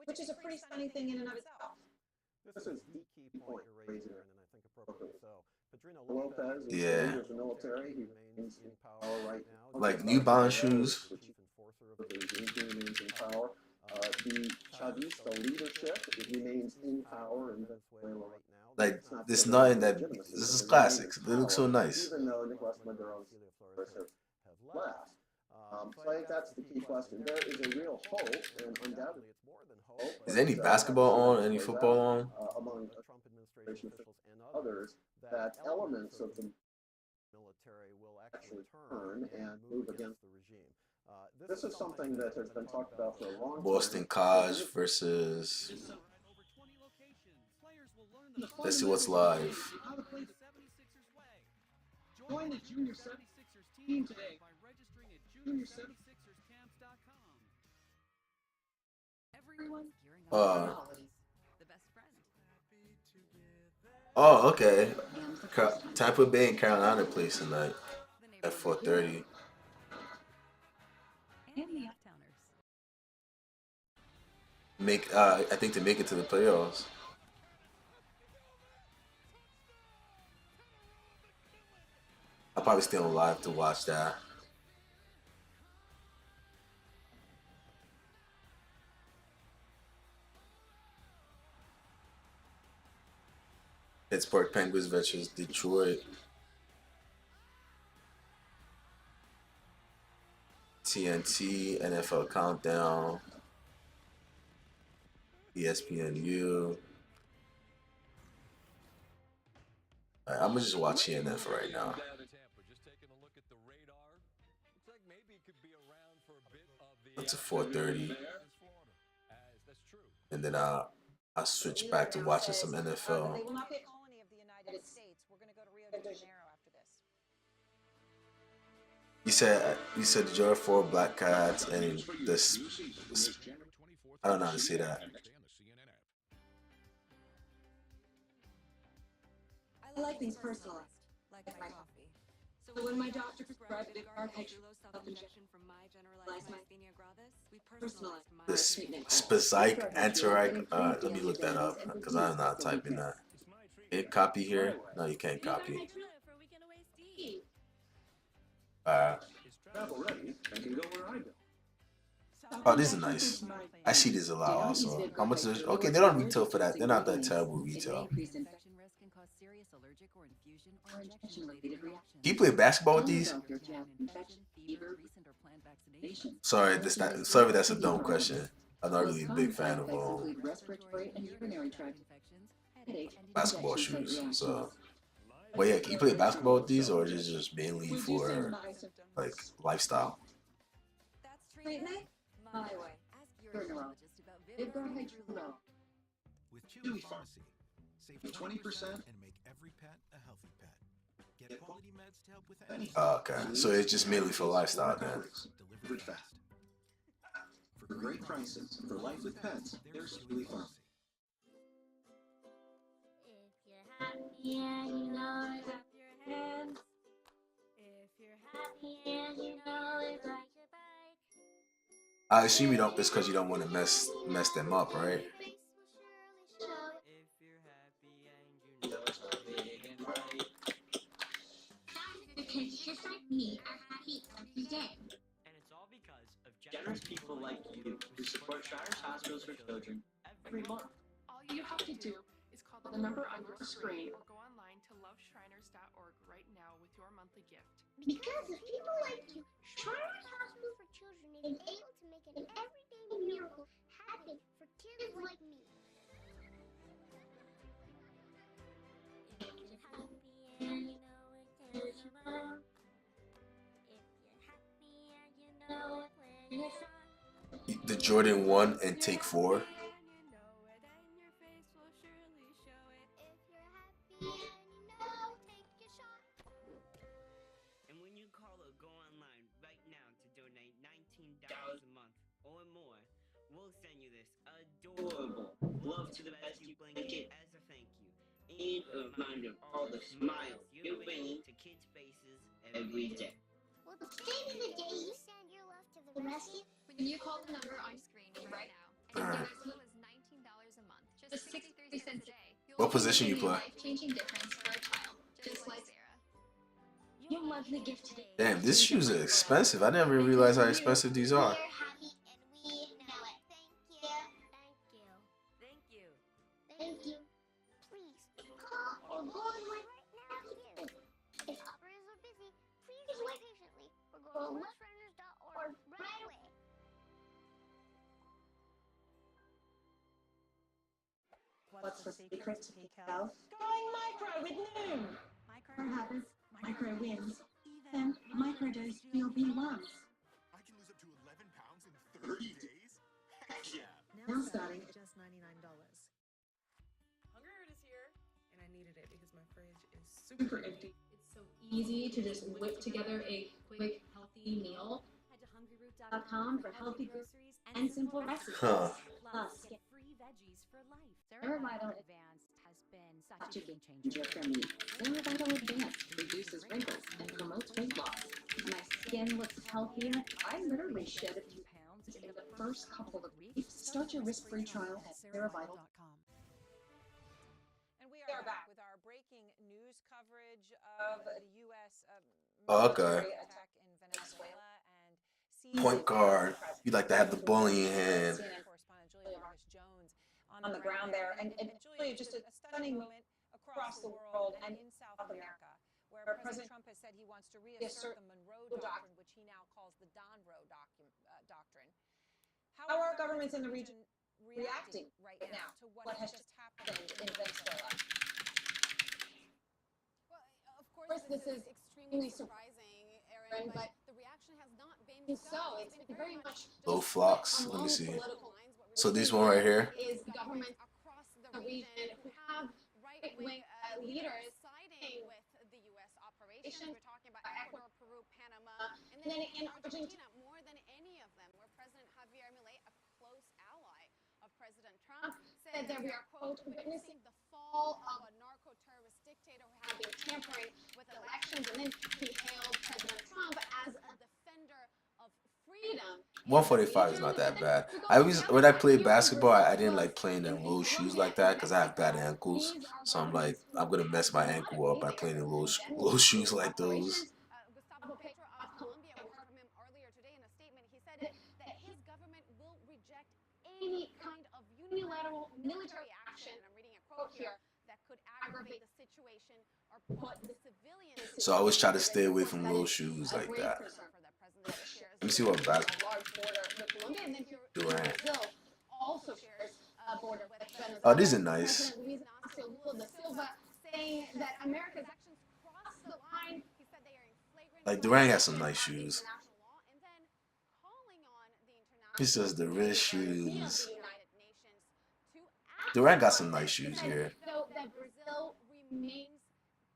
which is a pretty stunning thing in and of itself. This is the key point you're raising, and I think appropriately so. Pedrino Lopez is Yeah. the leader of the military. He remains in power right now. Like New Balance shoes. The chief enforcer of the regime, he remains in power. The Chavista leadership, it remains in power in Venezuela right now. Like this nothing that this is classics. They look so nice. Even though Nicolas Maduro and Celia Flores have left. So I think that's the key question. There is a real hope, and undoubtedly it's more than hope. Is any basketball on? Any football on? Among Trump administration officials and others, that elements of the military will actually turn and move against the regime. This is something that has been talked about for a long time. Boston College versus. Let's see what's live. Join the Junior 76ers team today by registering at junior76erscamps.com. Everyone's gearing Uh, up for the best friend. Oh, okay. Tampa Bay and Carolina plays tonight at 4:30. And the Uptowners. I think to make it to the playoffs. I'll probably stay on live to watch that. Pittsburgh Penguins versus Detroit. TNT, NFL Countdown, ESPNU. Alright, I'm gonna just watch ENF right now. It's a 4:30, and then I switch back to watching some NFL. They will not be a colony of the United States. We're going to go to Rio de Janeiro after this. You said there are 4 Black Cats and this. I don't know how to say that. I like things personalized, like my coffee. So when my doctor prescribed Vyvgart Hydralose self-injection from my generalized myasthenia gravis, we personalized my This treatment. Spazike Antirike. Let me look that up because I'm not typing that. Can you copy here? No, you can't copy. Travel ready and can go where I go. Oh, this is nice. I see this a lot also. How much is okay, they don't retail for that. They're not that terrible retail. Infection risk can cause serious allergic or infusion or injection-related reactions. Do you play basketball with these? Fever, recent or planned vaccination. Sorry, that's a dumb question. I'm not really a big fan of Respiratory and urinary tract infections, basketball shoes. So, but yeah, can you play basketball with these, or is it just mainly for like lifestyle? treatment my way. Ask your neurologist about Vyvgart Hydralose. With Chewy Pharmacy, save 20% and make every pet a healthy pet. Get quality meds to help with anything. Okay, so it's just mainly for lifestyle then. Delivered fast. For great prices and for life with pets, there's Chewy Pharmacy. If you're happy and you know it, clap your hands. If you're happy and you know it, ride your bike. I assume you don't. It's because you don't want to mess them up, right? Because just like me, are happy every day. And it's all because of generous people like you who support Shriners Hospitals for Children every month. All you have to do is call the number on your screen or go online to loveshriners.org right now with your monthly gift. Because of people like you, Shriners Hospital for Children is able to make an everyday miracle happen for kids like me. Jordan 1 and Take 4. And when you call or go online right now to donate $19 a month or more, we'll send you this adorable Love to the Rescue blanket as a thank you and a reminder of all the smiles you're bringing to kids' faces every day. Well, today be the day you send your love to the rescue. When you call the number on screen right now and get as low as $19 a month, just 63 cents a day, What position you play? life-changing difference for a child, just like Sarah. Your monthly gift today. Damn, these shoes are expensive. I never realized how expensive these are. We're happy and we know it. Thank you. Thank you. Thank you. Please call or go online right now here. If operators are busy, please wait patiently or go to loveshriners.org right away. What's the secret to PayPal? Going micro with Noom. Micro habits, micro wins, even microdose your B1s. I can lose up to 11 pounds in 30 days? Heck yeah! Now starting at just $99. Hungry Root is here, And I needed it because my fridge is super empty. It's so easy to just whip together a quick, healthy meal. Head to hungryroot.com for healthy groceries and simple recipes. Huh. Plus, get free veggies for life. Cerevital Advanced has been such a game changer for me. Cerevital Advanced reduces wrinkles and promotes weight loss. My skin looks healthier. I literally shed a few pounds in the first couple of weeks. Start your risk-free trial at cerevital.com. And we are back with our breaking news coverage of the U.S. Okay. military attack in Venezuela and Point guard. You like to have the ball in your hand. correspondent Julia Marcus Jones on the ground there. And Julia, just a stunning moment across the world and in South America, where President Trump has said he wants to reassert the Monroe Doctrine, which he now calls the Donroe Doctrine. How are governments in the region reacting right now to what has just happened in Venezuela? Well, of course, this is extremely surprising, Erin, but the reaction has not been so. It's been very much Low flocks. Let me see. So this one right here. is governments across the region who have right-wing leaders siding with the U.S. operations. We're talking about Ecuador, Peru, Panama, and then in Argentina, more than any of them, where President Javier Milei, a close ally of President Trump, said that we are, quote, witnessing the fall of a narco-terrorist dictator who had been tampering with elections, and then he hailed President Trump as a defender of freedom. 145 is not that bad. When I played basketball, I didn't like playing in low shoes like that because I have bad ankles. So I'm like, I'm gonna mess my ankle up by playing in low shoes like those. Gustavo Petro of Colombia, we heard from him earlier today in a statement. He said that his government will reject any kind of unilateral military action, I'm reading a quote here, that could aggravate the situation or put the civilians. So I always try to stay away from low shoes like that. Let me see what back. Durant. Also shares a border with Venezuela. Oh, these are nice. President Luis Inacio Lula da Silva saying that America's actions cross the line. He said they are in flagrant Like Durant has some nice shoes. He says the wrist shoes. Durant got some nice shoes here. So that Brazil remains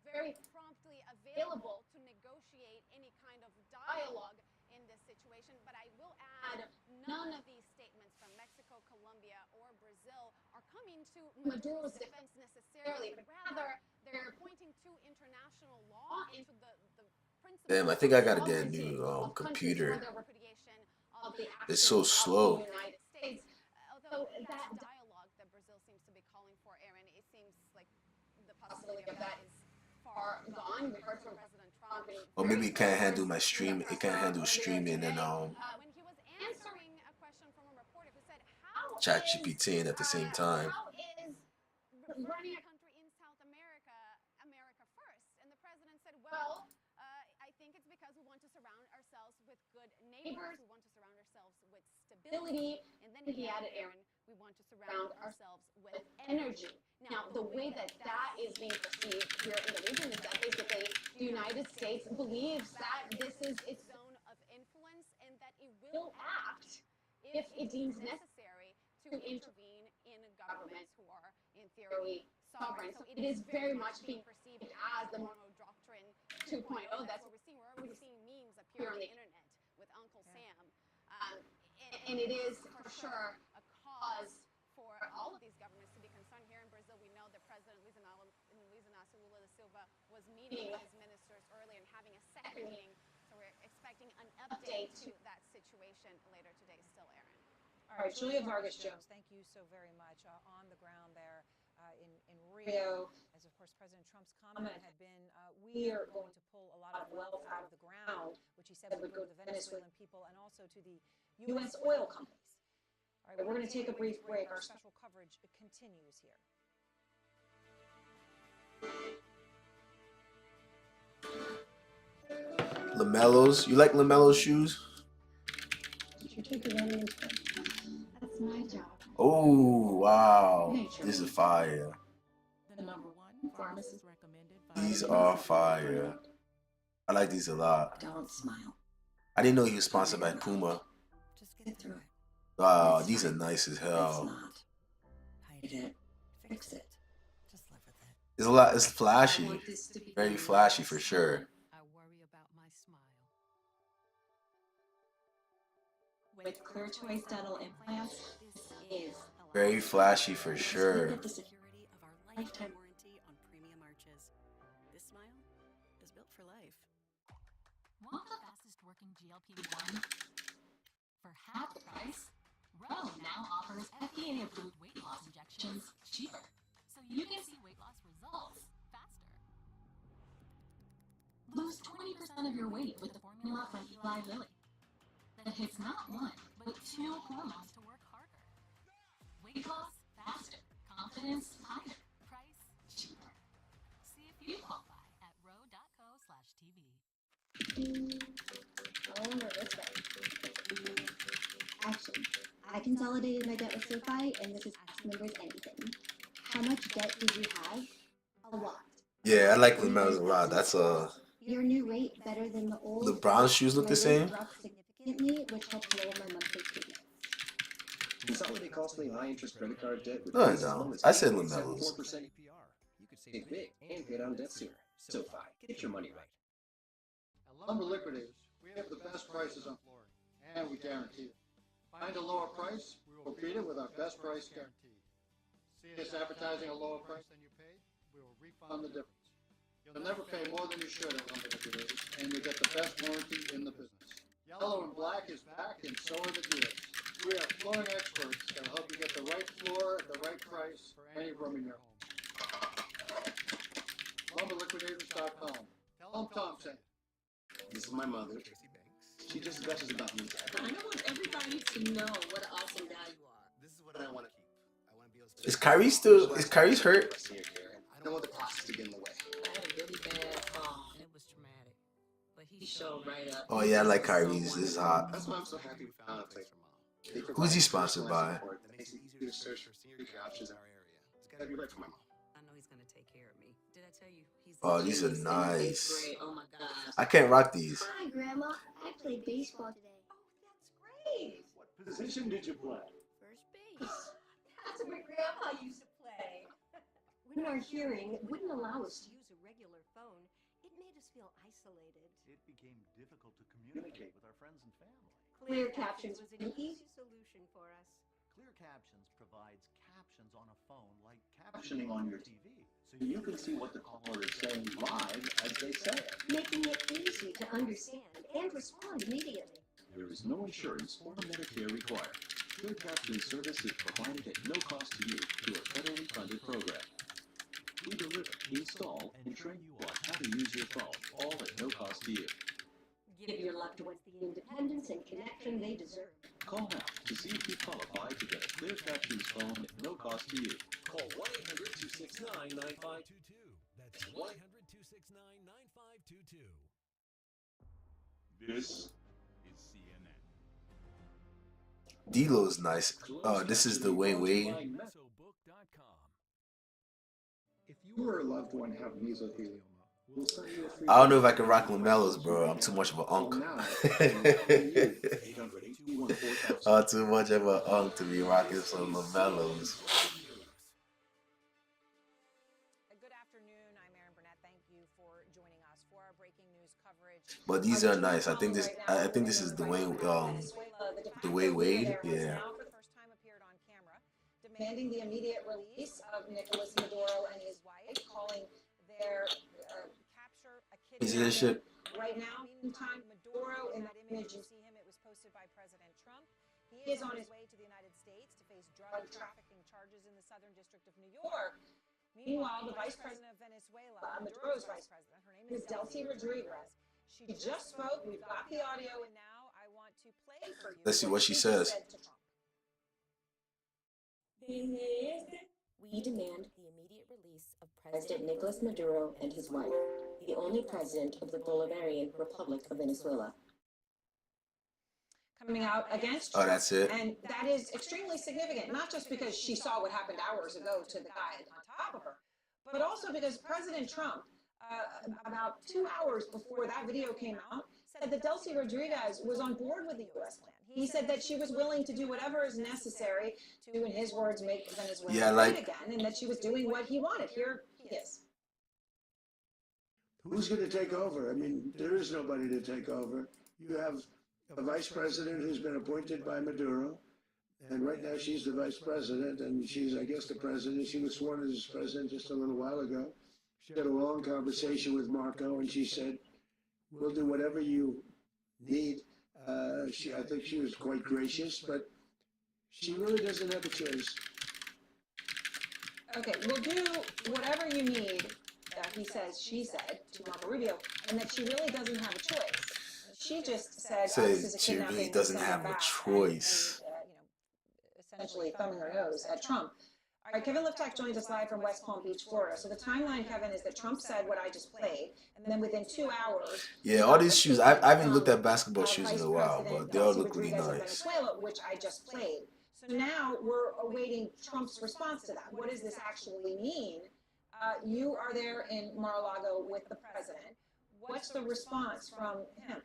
very promptly available to negotiate any kind of dialogue in this situation. But I will add, none of these statements from Mexico, Colombia, or Brazil are coming to Maduro's defense necessarily, but rather they're pointing to international law and to the principles. Damn, I think I gotta get a new computer. It's so slow. Although that dialogue that Brazil seems to be calling for, Aaron, it seems like the possibility of that is far gone. We heard from President Trump. Or maybe it can't handle my stream. It can't handle streaming and when he was answering a question from a reporter who said, "How ChatGPT at the same time. How is running a country in South America America first?" And the president said, "Well, I think it's because we want to surround ourselves with good neighbors. We want to surround ourselves with stability." And then he added, Aaron, "We want to surround ourselves with energy." Now, the way that that is being perceived here in the region is that basically the United States believes that this is its zone of influence and that it will act if it deems necessary to intervene in governments who are, in theory, sovereign. So it is very much being perceived as the Monroe Doctrine 2.0. That's what we're seeing. We're already seeing memes appear on the internet with Uncle Sam. And it is for sure a cause for all of these governments to be concerned. Here in Brazil, we know that President Luiz Inácio Lula da Silva was meeting with his ministers earlier and having a second meeting. So we're expecting an update to that situation later today still, Aaron. All right, Julia Vargas Jones, thank you so very much. On the ground there in Rio, as of course President Trump's comment had been, we are going to pull a lot of wealth out of the ground, which he said would go to the Venezuelan people and also to the U.S. oil companies. All right, we're going to take a brief break. Our special coverage continues here. LaMelos. You like LaMelo's shoes? That's my job. Oh, wow. This is fire. The number one pharmacist recommended. These are fire. I like these a lot. Don't smile. I didn't know he was sponsored by Puma. Just get through it. Wow, these are nice as It's hell. not. Hide it. Fix it. Just live with it. It's a lot. It's flashy. Very flashy for sure. I worry about my smile. With Clear Choice Dental Implants, this is Very flashy for sure. the security of our lifetime warranty on premium arches. This smile is built for life. Want the fastest working GLP-1 for half the price? Roe now offers FDA-approved weight loss injections cheaper, so you can see weight loss results faster. Lose 20% of your weight with the formula from Eli Lilly that hits not one, but two hormones to work harder. Weight loss faster, confidence higher, price cheaper. See if you qualify at roe.co/TV. Over this way. Action. I consolidated my debt with SoFi, and this is Ask Members Anything. How much debt did you have? A lot. Yeah, I like LaMelo's a lot. That's Your new rate better than the old. LeBron's shoes look My the same. rate dropped significantly, which helped lower my monthly payments. Consolidate costly high-interest credit card debt with No, I rates as don't. low as I said 8.74% LaMelo's. APR. You could save big and pay down debt sooner. SoFi, get your money right. At Lumber Liquidators, we have the best prices on flooring, and we guarantee it. Find a lower price, we will beat it with our best price guarantee. See us advertising a lower price than you paid, we will refund the difference. You'll never pay more than you should at Lumber Liquidators, and you get the best warranty in the business. Yellow and Black is back, and so are the deals. We are flooring experts that will help you get the right floor at the right price for any room in your home. LumberLiquidators.com. Tell them Tom sent you. This is my mother. She just gushes about me. I want everybody to know what an awesome guy you are. This is what I want to keep. I want to be able to... Is Kyrie still? Is Kyrie's hurt? I don't want the clocks to get in the way. I had a really bad fall, and it was traumatic. But he showed right up. Oh yeah, I like Kyrie's. This is hot. That's why I'm so happy we found a place for mom. Who's he sponsored by? That makes it easier to search for senior couches in our area. It's got to be right for my mom. I know he's gonna take care of me. Did I tell you? He's Oh, these are nice. Oh my gosh. I can't rock these. Hi, Grandma. I played baseball today. Great. What position did you play? First base. That's where Grandpa used to play. When our hearing wouldn't allow us to use a regular phone, it made us feel isolated. It became difficult to communicate with our friends and family. Clear Captions was an easy solution for us. Clear Captions provides captions on a phone like captioning on your TV, so you can see what the caller is saying live as they say it. Making it easy to understand and respond immediately. There is no insurance or Medicare required. Clear Caption service is provided at no cost to you through a federally funded program. We deliver, install, and train you on how to use your phone, all at no cost to you. Give your loved ones the independence and connection they deserve. Call now to see if you qualify to get a Clear Captions phone at no cost to you. Call 1-800-269-9522. That's 1-800-269-9522. This is CNN. D-Lo's nice. This is the way. If you or a loved one have mesothelioma, we'll send you a free... I don't know if I can rock LaMelo's, bro. I'm too much of an unk. Now, Too much of a unk to be rocking some LaMelos. Good afternoon. I'm Erin Burnett. Thank you for joining us for our breaking news coverage. But these are nice. I think this is Dwayne Wade. Yeah. For the first time appeared on camera, demanding the immediate release of Nicolas Maduro and his wife, calling their capture a You see this shit? Right now, meantime, Maduro, in that image you see him, it was posted by President Trump. He is on his way to the United States to face drug trafficking charges in the Southern District of New York. Meanwhile, the Vice President of Venezuela, Maduro's Vice President, her name is Delcy Rodriguez. She just spoke. We've got the audio, and now I want to play for you. Let's see what she says. We demand the immediate release of President Nicolas Maduro and his wife, the only president of the Bolivarian Republic of Venezuela. Coming out against Trump. Oh, that's it. And that is extremely significant, not just because she saw what happened hours ago to the guy on top of her, but also because President Trump, about 2 hours before that video came out, said that Delcy Rodriguez was on board with the U.S. plan. He said that she was willing to do whatever is necessary to, in his words, make Venezuela great again, and that she was doing what he wanted. Here he is. Who's going to take over? I mean, there is nobody to take over. You have a vice president who's been appointed by Maduro, and right now she's the vice president, and she's, I guess, the president. She was sworn as president just a little while ago. She had a long conversation with Marco, and she said, we'll do whatever you need. I think she was quite gracious, but she really doesn't have a choice. Okay, we'll do whatever you need, he says, she said, to Marco Rubio, and that she really doesn't have a choice. She just said, she really doesn't have a choice. And, essentially thumbing her nose at Trump. All right, Kevin Liftak joins us live from West Palm Beach, Florida. So the timeline, Kevin, is that Trump said what I just played, and then within 2 hours... Yeah, all these shoes, I haven't looked at basketball shoes in a while, but they all look really nice. Venezuela, which I just played. So now we're awaiting Trump's response to that. What does this actually mean? You are there in Mar-a-Lago with the president. What's the response from him?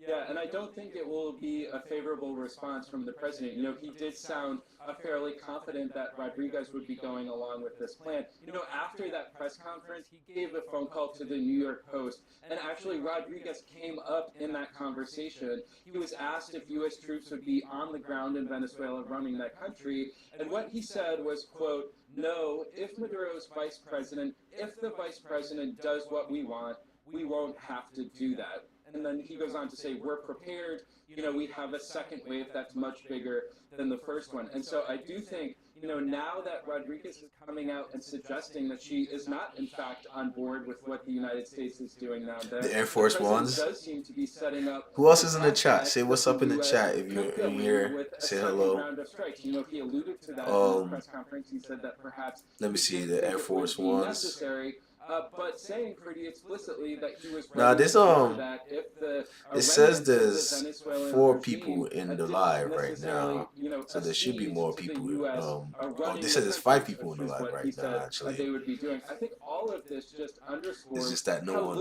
Yeah, and I don't think it will be a favorable response from the president. You know, he did sound fairly confident that Rodriguez would be going along with this plan. You know, after that press conference, he gave a phone call to the New York Post, and actually Rodriguez came up in that conversation. He was asked if U.S. troops would be on the ground in Venezuela running that country, and what he said was, quote, "No, if Maduro's vice president, if the vice president does what we want, we won't have to do that." And then he goes on to say, we're prepared, you know, we have a second wave that's much bigger than the first one. And so I do think, you know, now that Rodriguez is coming out and suggesting that she is not, in fact, on board with what the United States is doing now, the Air Force Ones. Does seem to be setting up. Who else is in the chat? Say what's up in the chat if you're here. Say hello. Round of strikes. You know, he alluded to that in the press conference. He said that perhaps let me see the Air Force Ones. Necessary. But saying pretty explicitly that he was now this that if the it says there's 4 people in the live right now, so there should be more people. They said there's 5 people in the live right now. Actually, they would be doing. I think all of this just underscores it's just that no one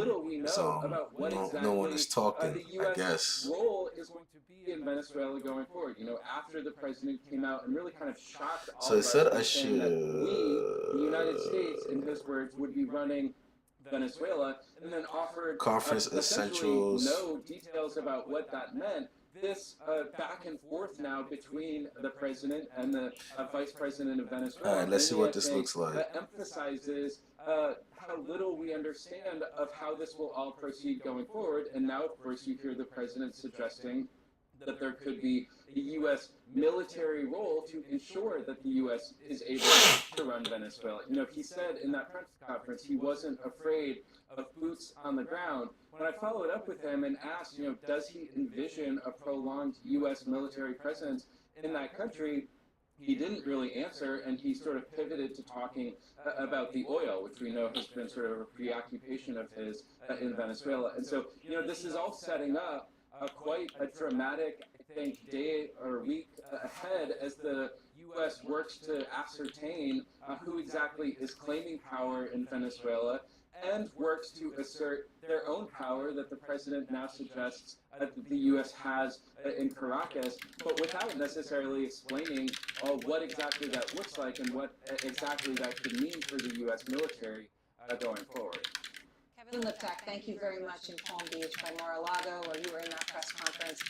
is talking. I guess. Role is going to be in Venezuela going forward. You know, after the president came out and really kind of shocked all so it said I should. The United States, in his words, would be running Venezuela, and then offered conference essentials. No details about what that meant. This back and forth now between the president and the vice president of Venezuela. All right, let's see what this looks like. Emphasizes how little we understand of how this will all proceed going forward. And now, of course, you hear the president suggesting that there could be a U.S. military role to ensure that the U.S. is able to run Venezuela. You know, he said in that press conference he wasn't afraid of boots on the ground. When I followed up with him and asked, you know, does he envision a prolonged U.S. military presence in that country, he didn't really answer, and he sort of pivoted to talking about the oil, which we know has been sort of a preoccupation of his in Venezuela. And so, you know, this is all setting up quite a dramatic, I think, day or week ahead as the U.S. works to ascertain who exactly is claiming power in Venezuela and works to assert their own power that the president now suggests that the U.S. has in Caracas, but without necessarily explaining what exactly that looks like and what exactly that could mean for the U.S. military going forward. Kevin Liptak, thank you very much in Palm Beach by Mar-a-Lago, where you were in that press conference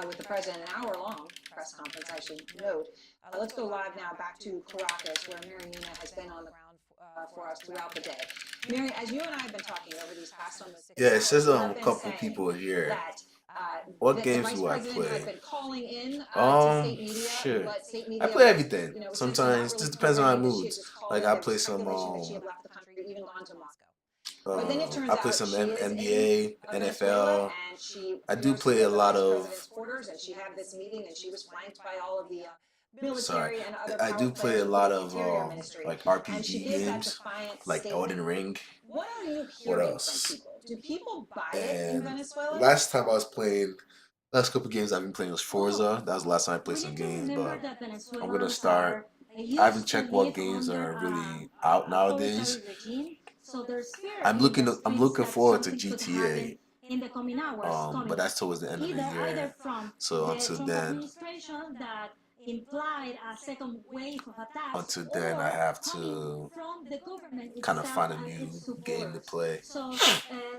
with the president, an hour-long press conference, I should note. Let's go live now back to Caracas, where Mary Mina has been on the ground for us throughout the day. Mary, as you and I have been talking over these past almost 6 Yeah, it hours, says we a have been couple saying people here. that What the games vice do I president has play? been calling in to state media, Shit. but state I media play was, everything. you know, essentially not Sometimes really just depends on my confirming that she had moods. just called Like in. I There play was some speculation that she had left the country, even gone to Moscow. But then it turns I play out some she is NBA, in Venezuela, NFL. and she I do appears to play be a at the lot vice of. president's quarters, and she had this meeting, and she was flanked by all of the Sorry, military and other I power do play players a within lot the of Interior Ministry, like and she RPG gives that games, defiant like statement. Elden Ring. What are you What hearing else? from people? Do people buy it in And Venezuela? last time I was playing, last couple games I've been playing was Forza. That was the last time I played We some need to games, remember but that I'm gonna Venezuelans start. I haven't used to checked what live games under are really out nowadays. authoritarian regime, so there's fear I'm in the I'm streets looking that forward to something could happen GTA. in the coming hours But coming, that's towards the end of the either year. from So the until Trump then, administration that implied a second wave of attacks, I or have coming to from the government kind of itself find a and new its game to supporters. play. So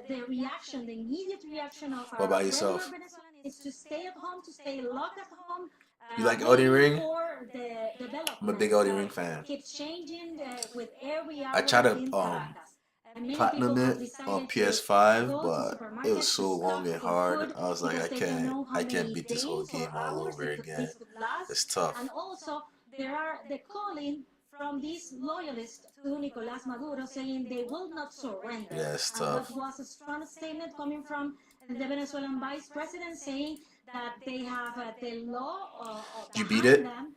the reaction, the immediate reaction of What our about regular yourself? Venezuelan is to stay at home, to stay locked at home, You like Elden waiting Ring? for the I'm a developments big Elden that Ring fan. keeps changing with every I hour tried to in Caracas. And many people platinum have it on decided to PS5, go to but it was supermarkets to so long stock and for hard. food I was like, because they don't know how I can't many beat this whole days or game all hours over again. this could last. It's tough. And also, there are the calling from these loyalists to Nicolás Maduro saying they will not surrender. Yeah, it's And tough. that was a strong statement coming from the Venezuelan vice president saying that they have the law You beat behind it? them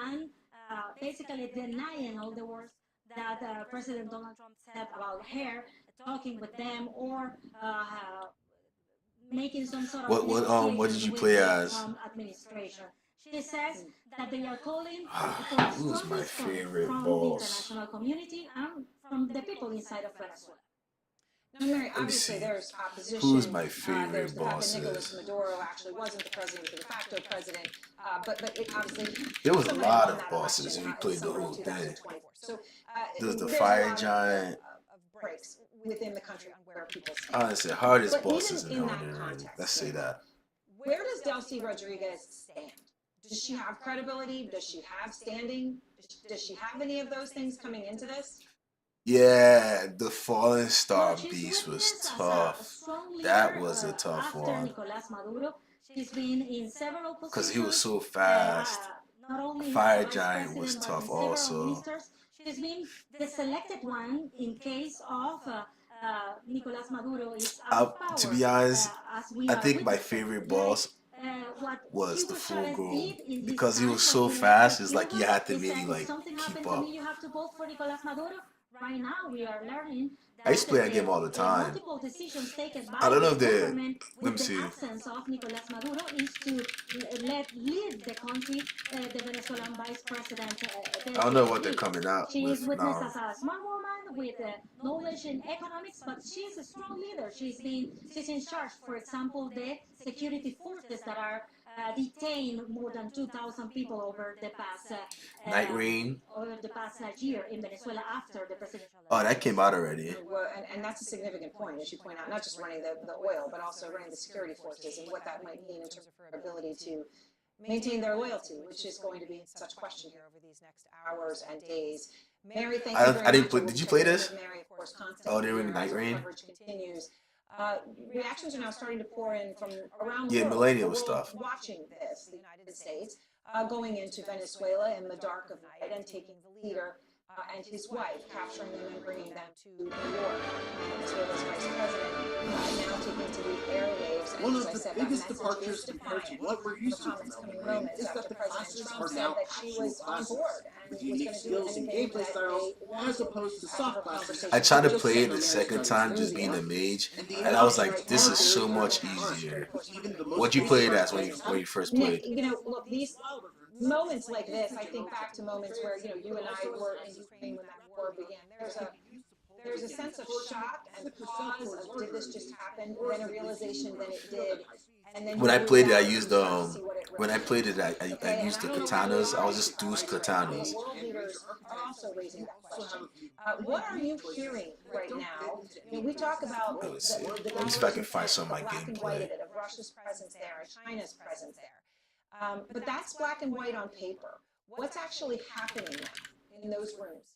and basically denying all the words that President Donald Trump said about her, talking with them or making some sort of What did negotiations you with play the as? Trump administration. She says that they are calling for a Who's strong my response favorite from the boss? international community and from the people inside of Venezuela. No, Mary, Let me obviously see. there's opposition. Who's my There's favorite the fact that Nicolas bosses? Maduro actually wasn't the president, the de facto president, but it obviously There was a somebody lot won of that bosses election if you in played the summer of whole thing. 2024. So There was the there's a Fire lot Giant. of breaks within the country on where people stand. Honestly, hardest But bosses even in in that Elden Ring. context, Let's say that. where does Delcy Rodriguez stand? Does she have credibility? Does she have standing? Does she have any of those things coming into this? Yeah, the Fallen Star Well, she's Beast was witnessed as a tough. strong That leader was a tough after one. Nicolás Maduro. She's been in several positions. Because he was so fast. Not only Fire as a vice Giant was president, but in tough several also. ministers. She's been the selected one in case of Nicolás Maduro is out of power. To be honest, as we I are think my witnessing favorite today. boss What was Hugo the Full Chavez Grown. did in his Because he time was when so he fast, elected it's like you Cuba, had to he maybe said, like if something keep happened to up. me, you have to vote for Nicolás Maduro. Right now, we are learning I used to play that the game all the time. multiple decisions taken by I don't know if the they. government Let me with the see. absence of Nicolás Maduro is to lead the country, the Venezuelan vice president. I don't know what they're Delcy coming out Rodriguez. She is with witnessed now. as a smart woman with knowledge in economics, but she's a strong leader. She's in charge, for example, the security forces that are detained more than 2,000 people over the past Night Rain. over the past year in Venezuela after the presidential Oh, election. that came out already. Well, and that's a significant point, as you point out, not just running the oil, but also running the security forces and what that might mean in terms of her ability to maintain their loyalty, which is going to be in such question here over these next hours and days. Mary, thank you very much. I didn't play. Did you play this? Mary, of course, Oh, they were constantly Night as our Rain. coverage continues. Reactions are now starting to pour in from around the Yeah, world. Millennium The world stuff. watching this, the United States, going into Venezuela in the dark of night and taking the leader and his wife, capturing them and bringing them to New York. Venezuela's vice president now taking to the airwaves. And One as of I the said, that biggest message departures is compared to defiant what we're of used the to from comments coming Elden Ring moments is after that the President classes Trump are said now that she actual was on classes board and with was unique going to do skills and anything gameplay that styles they wanted as opposed to soft classes. I tried to just play it the Superman second started time, just moving being a up. mage, And the and I was images like, are this is so very much fun. easier. Even the most What'd you basic play it as players when you first Nick, played? you know, look, these moments like this, I think back to moments where, you know, you and I were in Ukraine when that war began. there's a sense of shock and pause of did this just happen, then a realization that it did, and then When I you played it, I react used and try to see what it when I really played is. it, I used the katanas. I was just do katanas. World leaders are also raising that question. What are you hearing right now? You know, we talk about Let me see. the Let me see if I can find some of my black and white gameplay. of it, of Russia's presence there and China's presence there. But that's black and white on paper. What's actually happening now in those rooms?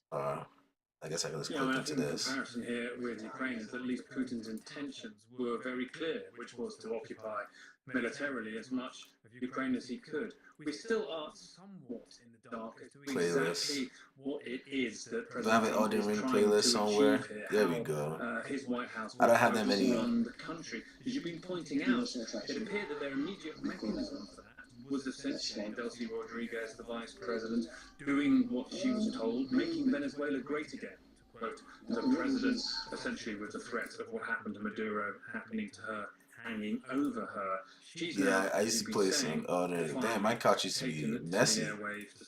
I guess I can just Yeah, click I mean, I into think the this. comparison here with Ukraine is that at least Putin's intentions were very clear, which was to occupy militarily as much of Ukraine as he could. We still are somewhat in the dark as to exactly what it is that Do I have President an Trump Elden is Ring trying playlist to somewhere? achieve here, There we how, go. his White House I will don't have that propose to many. run the country. As you've been pointing out, it appeared that their immediate mechanism for that was essentially Delcy Rodriguez, the vice president, doing what she was told, making Venezuela great again. Quote, the president essentially with the threat of what happened to Maduro happening to her, hanging over her. She's Yeah, I used to play some other. Damn, my couch used to be messy.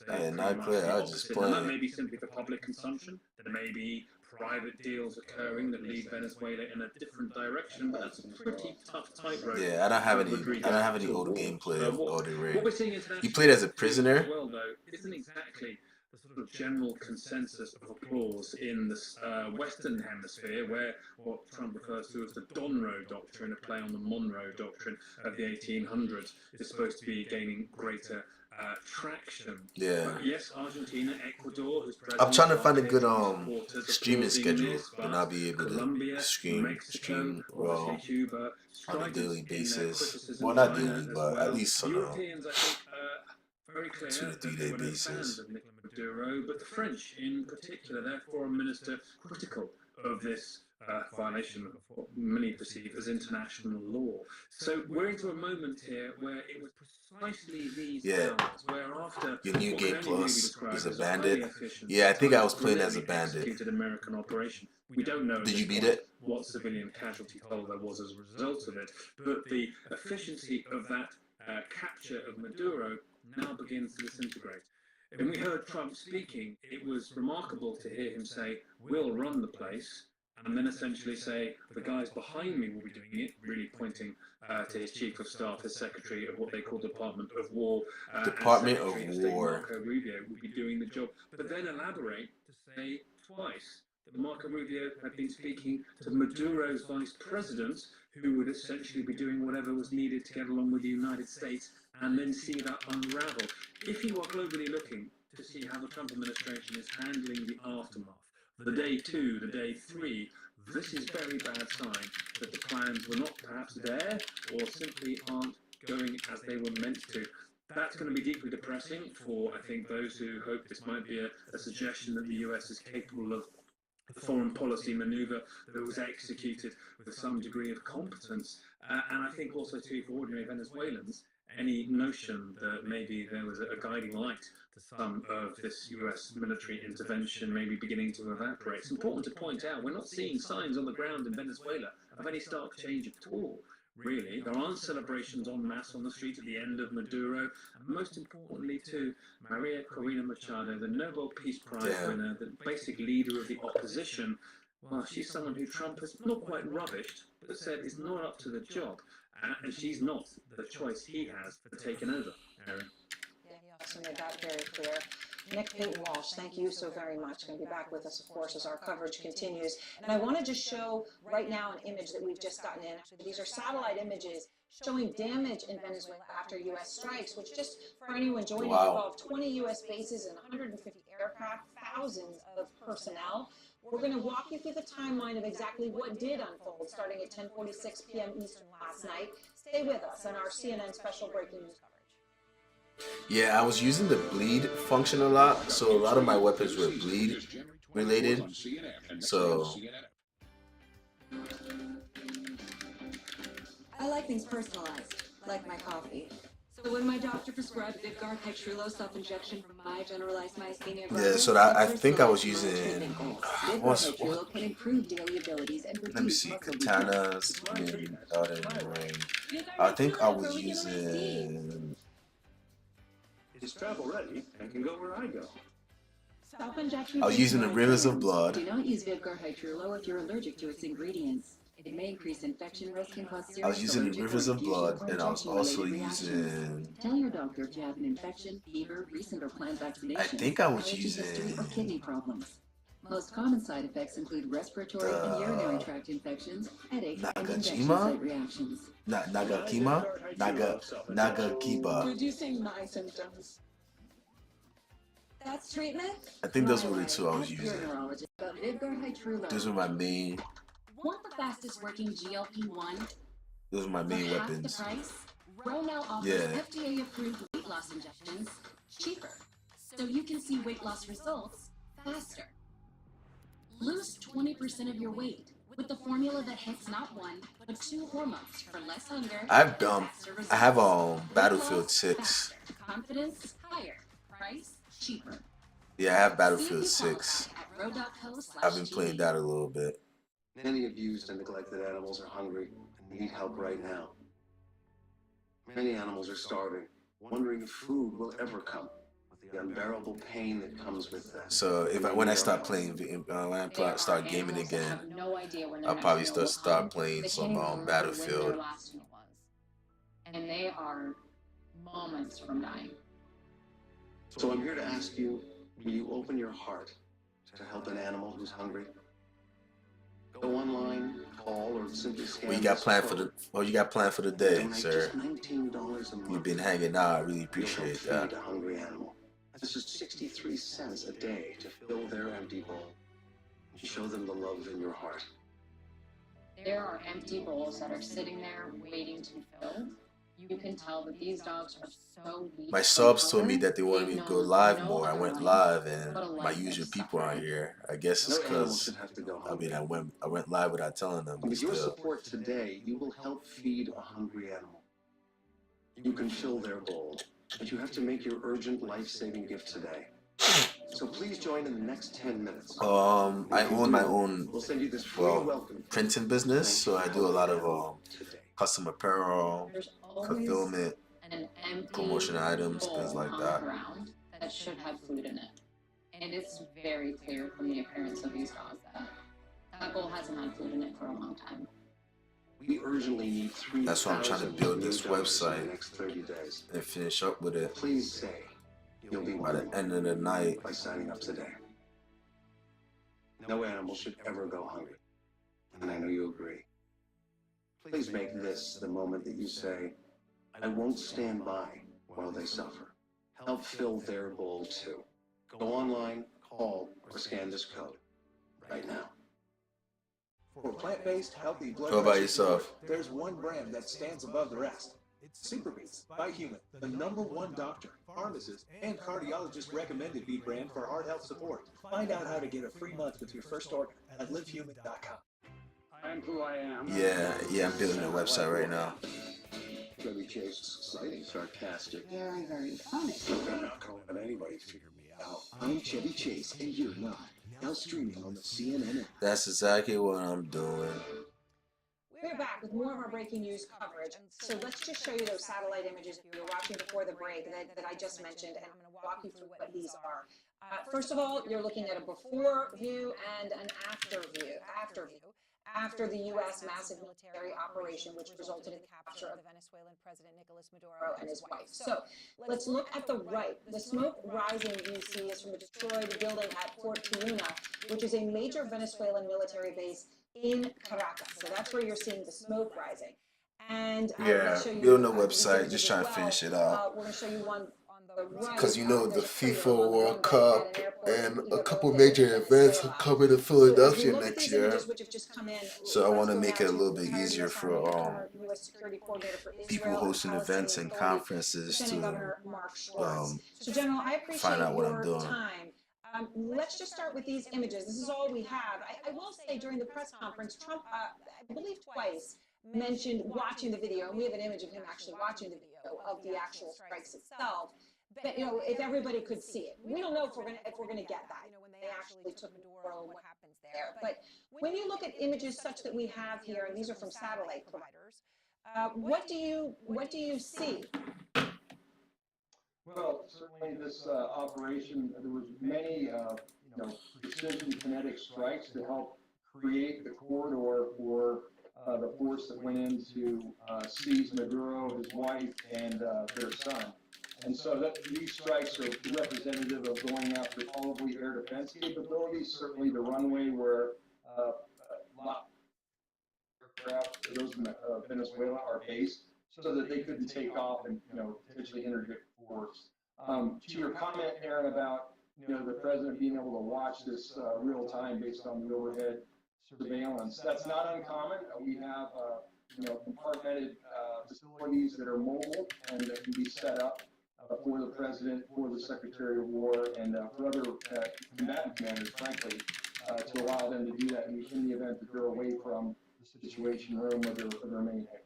I did not play. I was just And that may playing. be simply for public consumption. There may be private deals occurring that lead Venezuela in a different direction, but that's a pretty tough tightrope. Yeah, I don't have any old gameplay of Elden Ring. What we're seeing internationally, You played as a prisoner. as well, though, isn't exactly the sort of general consensus of applause in the Western Hemisphere, where what Trump refers to as the Donroe Doctrine, a play on the Monroe Doctrine of the 1800s, is supposed to be gaining greater traction. Yeah. But yes, Argentina, Ecuador, whose I'm trying to presidents find a are good supporters streaming opposing schedule, this, and I'll be able to Colombia, stream Mexico, Raw obviously Cuba, on a daily strident in basis. criticism Well, of not China daily, as but well. at least on a Europeans, I think, very clear 2 to 3 that day they were no basis. fans of Nicolas Maduro, but the French in particular, their foreign minister, critical of this violation of what many perceive as international law. So we're into a moment here where it was precisely these hours where after Your new what Game can only really be Plus described is a as highly bandit. efficient, Yeah, I think I was playing as a deliberately bandit. executed American operation. We don't know at Did this you beat point it? what civilian casualty toll there was as a result of it, but the efficiency of that capture of Maduro now begins to disintegrate. When we heard Trump speaking, it was remarkable to hear him say, "We'll run the place," and then essentially say, "The guys behind me will be doing it," really pointing to his chief of staff, his secretary of what they call Department of War, Department and of Secretary of State War. Marco Rubio will be doing the job, but then elaborate to say twice that Marco Rubio had been speaking to Maduro's vice president, who would essentially be doing whatever was needed to get along with the United States, and then see that unravel. If you are globally looking to see how the Trump administration is handling the aftermath, the day 2, the day 3, this is very bad sign that the plans were not perhaps there or simply aren't going as they were meant to. That's going to be deeply depressing for, I think, those who hope this might be a suggestion that the US is capable of the foreign policy maneuver that was executed with some degree of competence. And I think also, too, for ordinary Venezuelans, any notion that maybe there was a guiding light to some of this US military intervention maybe beginning to evaporate. It's important to point out we're not seeing signs on the ground in Venezuela of any stark change at all. Really, there aren't celebrations en masse on the street at the end of Maduro, and most importantly, too, Maria Corina Machado, the Nobel Peace Prize winner, the basic leader of the opposition. Well, she's someone who Trump has not quite rubbished, but said is not up to the job, and she's not the choice he has for taking over. Erin. Yeah, he also made that very clear. Nick Payton-Walsh, thank you so very much. Going to be back with us, of course, as our coverage continues. And I want to just show right now an image that we've just gotten in. Actually, these are satellite images showing damage in Venezuela after U.S. strikes, which just for anyone joining involved 20 U.S. bases and 150 aircraft, thousands of personnel. We're going to walk you through the timeline of exactly what did unfold starting at 10:46 p.m. Eastern last night. Stay with us on our CNN special breaking news coverage. Yeah, I was using the bleed function a lot, so a lot of my weapons were bleed related. So I like things personalized, like my coffee. So when my doctor prescribed Vyvgart Hytrulo self-injection for my generalized myasthenia yeah, so that I think I was using can improve daily abilities and let me see, katanas in Elden Ring. I think I was using. Is travel ready and can go where I go? Self-injection I was using the treatment rivers of treatment. blood. Do not use Vyvgart Hytrulo if you're allergic to its ingredients. It may increase infection risk and cause serious I was using the allergic rivers or of infusion blood, or and I was injection-related also reactions. using. Tell your doctor if you have an infection, fever, recent or planned vaccinations, I think I was allergy history, or using kidney problems. Most common side effects include respiratory and urinary the tract infections, headache, and injection Nagajima, site reactions. Nagakima, Nagakiba. Reducing my symptoms. That's treatment? I think those were the two I was Ask your using. neurologist about Vyvgart Hytrulo. Those were my main. Want the fastest working GLP-1? Those were my For main half the weapons. price, Ro now offers Yeah. FDA-approved weight loss injections cheaper, so you can see weight loss results faster. Lose 20% of your weight with the formula that hits not 1 but 2 hormones for less hunger. I have faster results. I have Weight Battlefield loss 6. faster. Confidence higher. Price cheaper. Yeah, I have See Battlefield if you 6. qualify at ro.co/TV. I've been playing that a little bit. Many abused and neglected animals are hungry and need help right now. Many animals are starving, wondering if food will ever come, with the unbearable pain that comes with that. So when I start playing, start gaming again, I'll probably start playing some Battlefield. And they are moments from dying. So I'm here to ask you, will you open your heart to help an animal who's hungry? Go online, call, or simply scan. What you got this planned for code. you got planned for the day, Donate sir? just $19 a month. You've been hanging out. I really You'll appreciate help that. feed a hungry animal. That's just 63 cents a day to fill their empty bowl. And show them the love in your heart. There are empty bowls that are sitting there waiting to be filled. You can tell that these dogs are so weak. My subs told me that they wanted me to go live more. I went live, and my usual people aren't here. I guess it's No animal because should have to go I hungry. mean I went live without telling them. But With your still, support today, you will help feed a hungry animal. You can fill their bowl, but you have to make your urgent life-saving gift today. So please join in the next 10 minutes. I own my own We'll send you this free welcome. printing business, so I do a lot of custom apparel, There's always fulfillment, an empty promotion items, bowl things like on that. the ground that should have food in it. And it's very clear from the appearance of these dogs that that bowl hasn't had food in it for a long time. We urgently need 3,000 That's why I'm trying to build new this donors in website. the next 30 days. And finish up with it Please say you'll be by the one end of the night. by signing up today. No animal should ever go hungry, and I know you agree. Please make this the moment that you say, I won't stand by while they suffer. Help fill their bowl too. Go online, call, or scan this code right now. For plant-based, healthy blood What about pressure yourself? support, there's one brand that stands above the rest. It's Superbeats by Human, the #1 doctor, pharmacist, and cardiologist recommended feed brand for heart health support. Find out how to get a free month with your first order at livehuman.com. I'm who I am. Yeah, I'm building a website right now. Chevy Chase is exciting, sarcastic. Very, very funny. I'm not going to let anybody figure me out. I'm Chevy Chase, and you're not. Now streaming on the CNN app. That's exactly what I'm doing. We're back with more of our breaking news coverage. So let's just show you those satellite images you were watching before the break that I just mentioned, and I'm going to walk you through what these are. First of all, you're looking at a before view and an after view. After the U.S. massive military operation, which resulted in the capture of Venezuelan President Nicolas Maduro and his wife. So let's look at the right. The smoke rising you see is from a destroyed building at Fort Tiuna, which is a major Venezuelan military base in Caracas. So that's where you're seeing the smoke rising. And Yeah, show you, building a these website, images just as trying to well. finish it out. We're going to show you one on the right. Because you know the There's a trailer FIFA on the World runway Cup at an airport and in a couple Ibagué, major events are Venezuela. coming to So as we Philadelphia look at next these year. images which have just come in, So I let's want to go make now it a to little bit retired easier US for Army, former U.S. Security Coordinator for people Israel and hosting events Palestinian and Authority, conferences Lieutenant to Governor Mark Schwartz. So General, I appreciate find out what I'm your doing. time. Let's just start with these images. This is all we have. I will say during the press conference, Trump, I believe twice, mentioned watching the video, and we have an image of him actually watching the video of the actual strikes itself. But you know, if everybody could see it, we don't know if we're gonna get that. You know, when they actually took Maduro, what happens there? But when you look at images such that we have here, and these are from satellite providers, what do you see? Well, certainly this operation, there was many, precision kinetic strikes to help create the corridor for the force that went in to seize Maduro, his wife, and their son. And so these strikes are representative of going after probably air defense capabilities. Certainly the runway where aircraft, those in Venezuela, are based, so that they couldn't take off and potentially interdict force. To your comment, Aaron, about the president being able to watch this real time based on the overhead surveillance, that's not uncommon. We have compartmented facilities that are mobile and that can be set up for the president, for the Secretary of War, and for other combatant commanders, frankly, to allow them to do that in the event that they're away from the Situation Room or their main headquarters.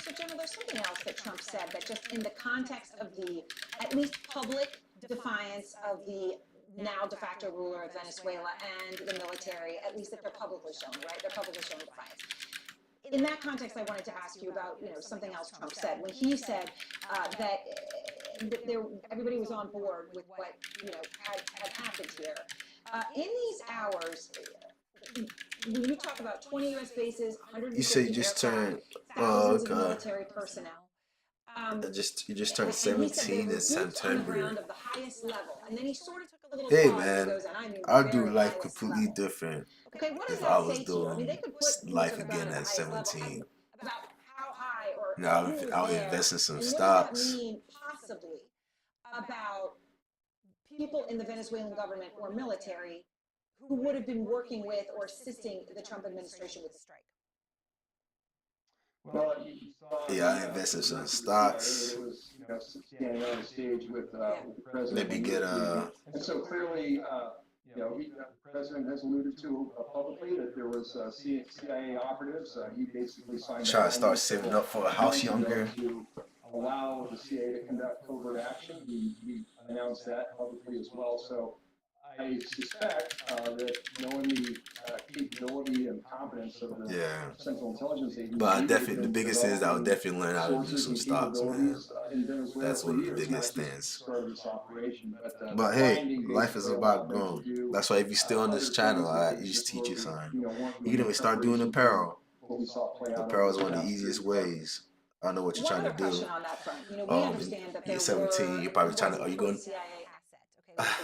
So, General, there's something else that Trump said that just in the context of the, at least public defiance of the now de facto ruler of Venezuela and the military, at least that they're publicly shown, right? They're publicly showing defiance. In that context, I wanted to ask you about, something else Trump said when he said that everybody was on board with what, had happened here. In these hours, when you talk about 20 U.S. bases, 150 You said you just turned. thousands of military personnel. You just turned 17 in September. Of the highest level, and then he sort of took a little Hey pause and man, goes, and I mean, I'll very do life highest completely level. different Okay, what does if that I was say to you? I mean, doing they could put life boots on the again ground at a high level 17. about how high or Now who was I'll there, invest in some and stocks. what does that mean possibly about people in the Venezuelan government or military who would have been working with or assisting the Trump administration with the strike? Well, you saw Yeah, I invested in some stocks. It was, standing on the stage with the president. Maybe get And so clearly, the president has alluded to publicly that there was CIA operatives. He basically signed. Trying to start saving up for a house younger. To allow the CIA to conduct covert action. He announced that publicly as well. So I suspect that knowing the capability and competence of the Central Intelligence Agency. But I definitely, the biggest thing is I would definitely learn how to do some stocks, man. That's one of the biggest things. But hey, life is about growing. That's why if you're still on this channel, I just teach you something. You can even start doing apparel. Apparel is one of the easiest ways. I know what you're trying to do. You're 17. You're probably trying to. Are you going?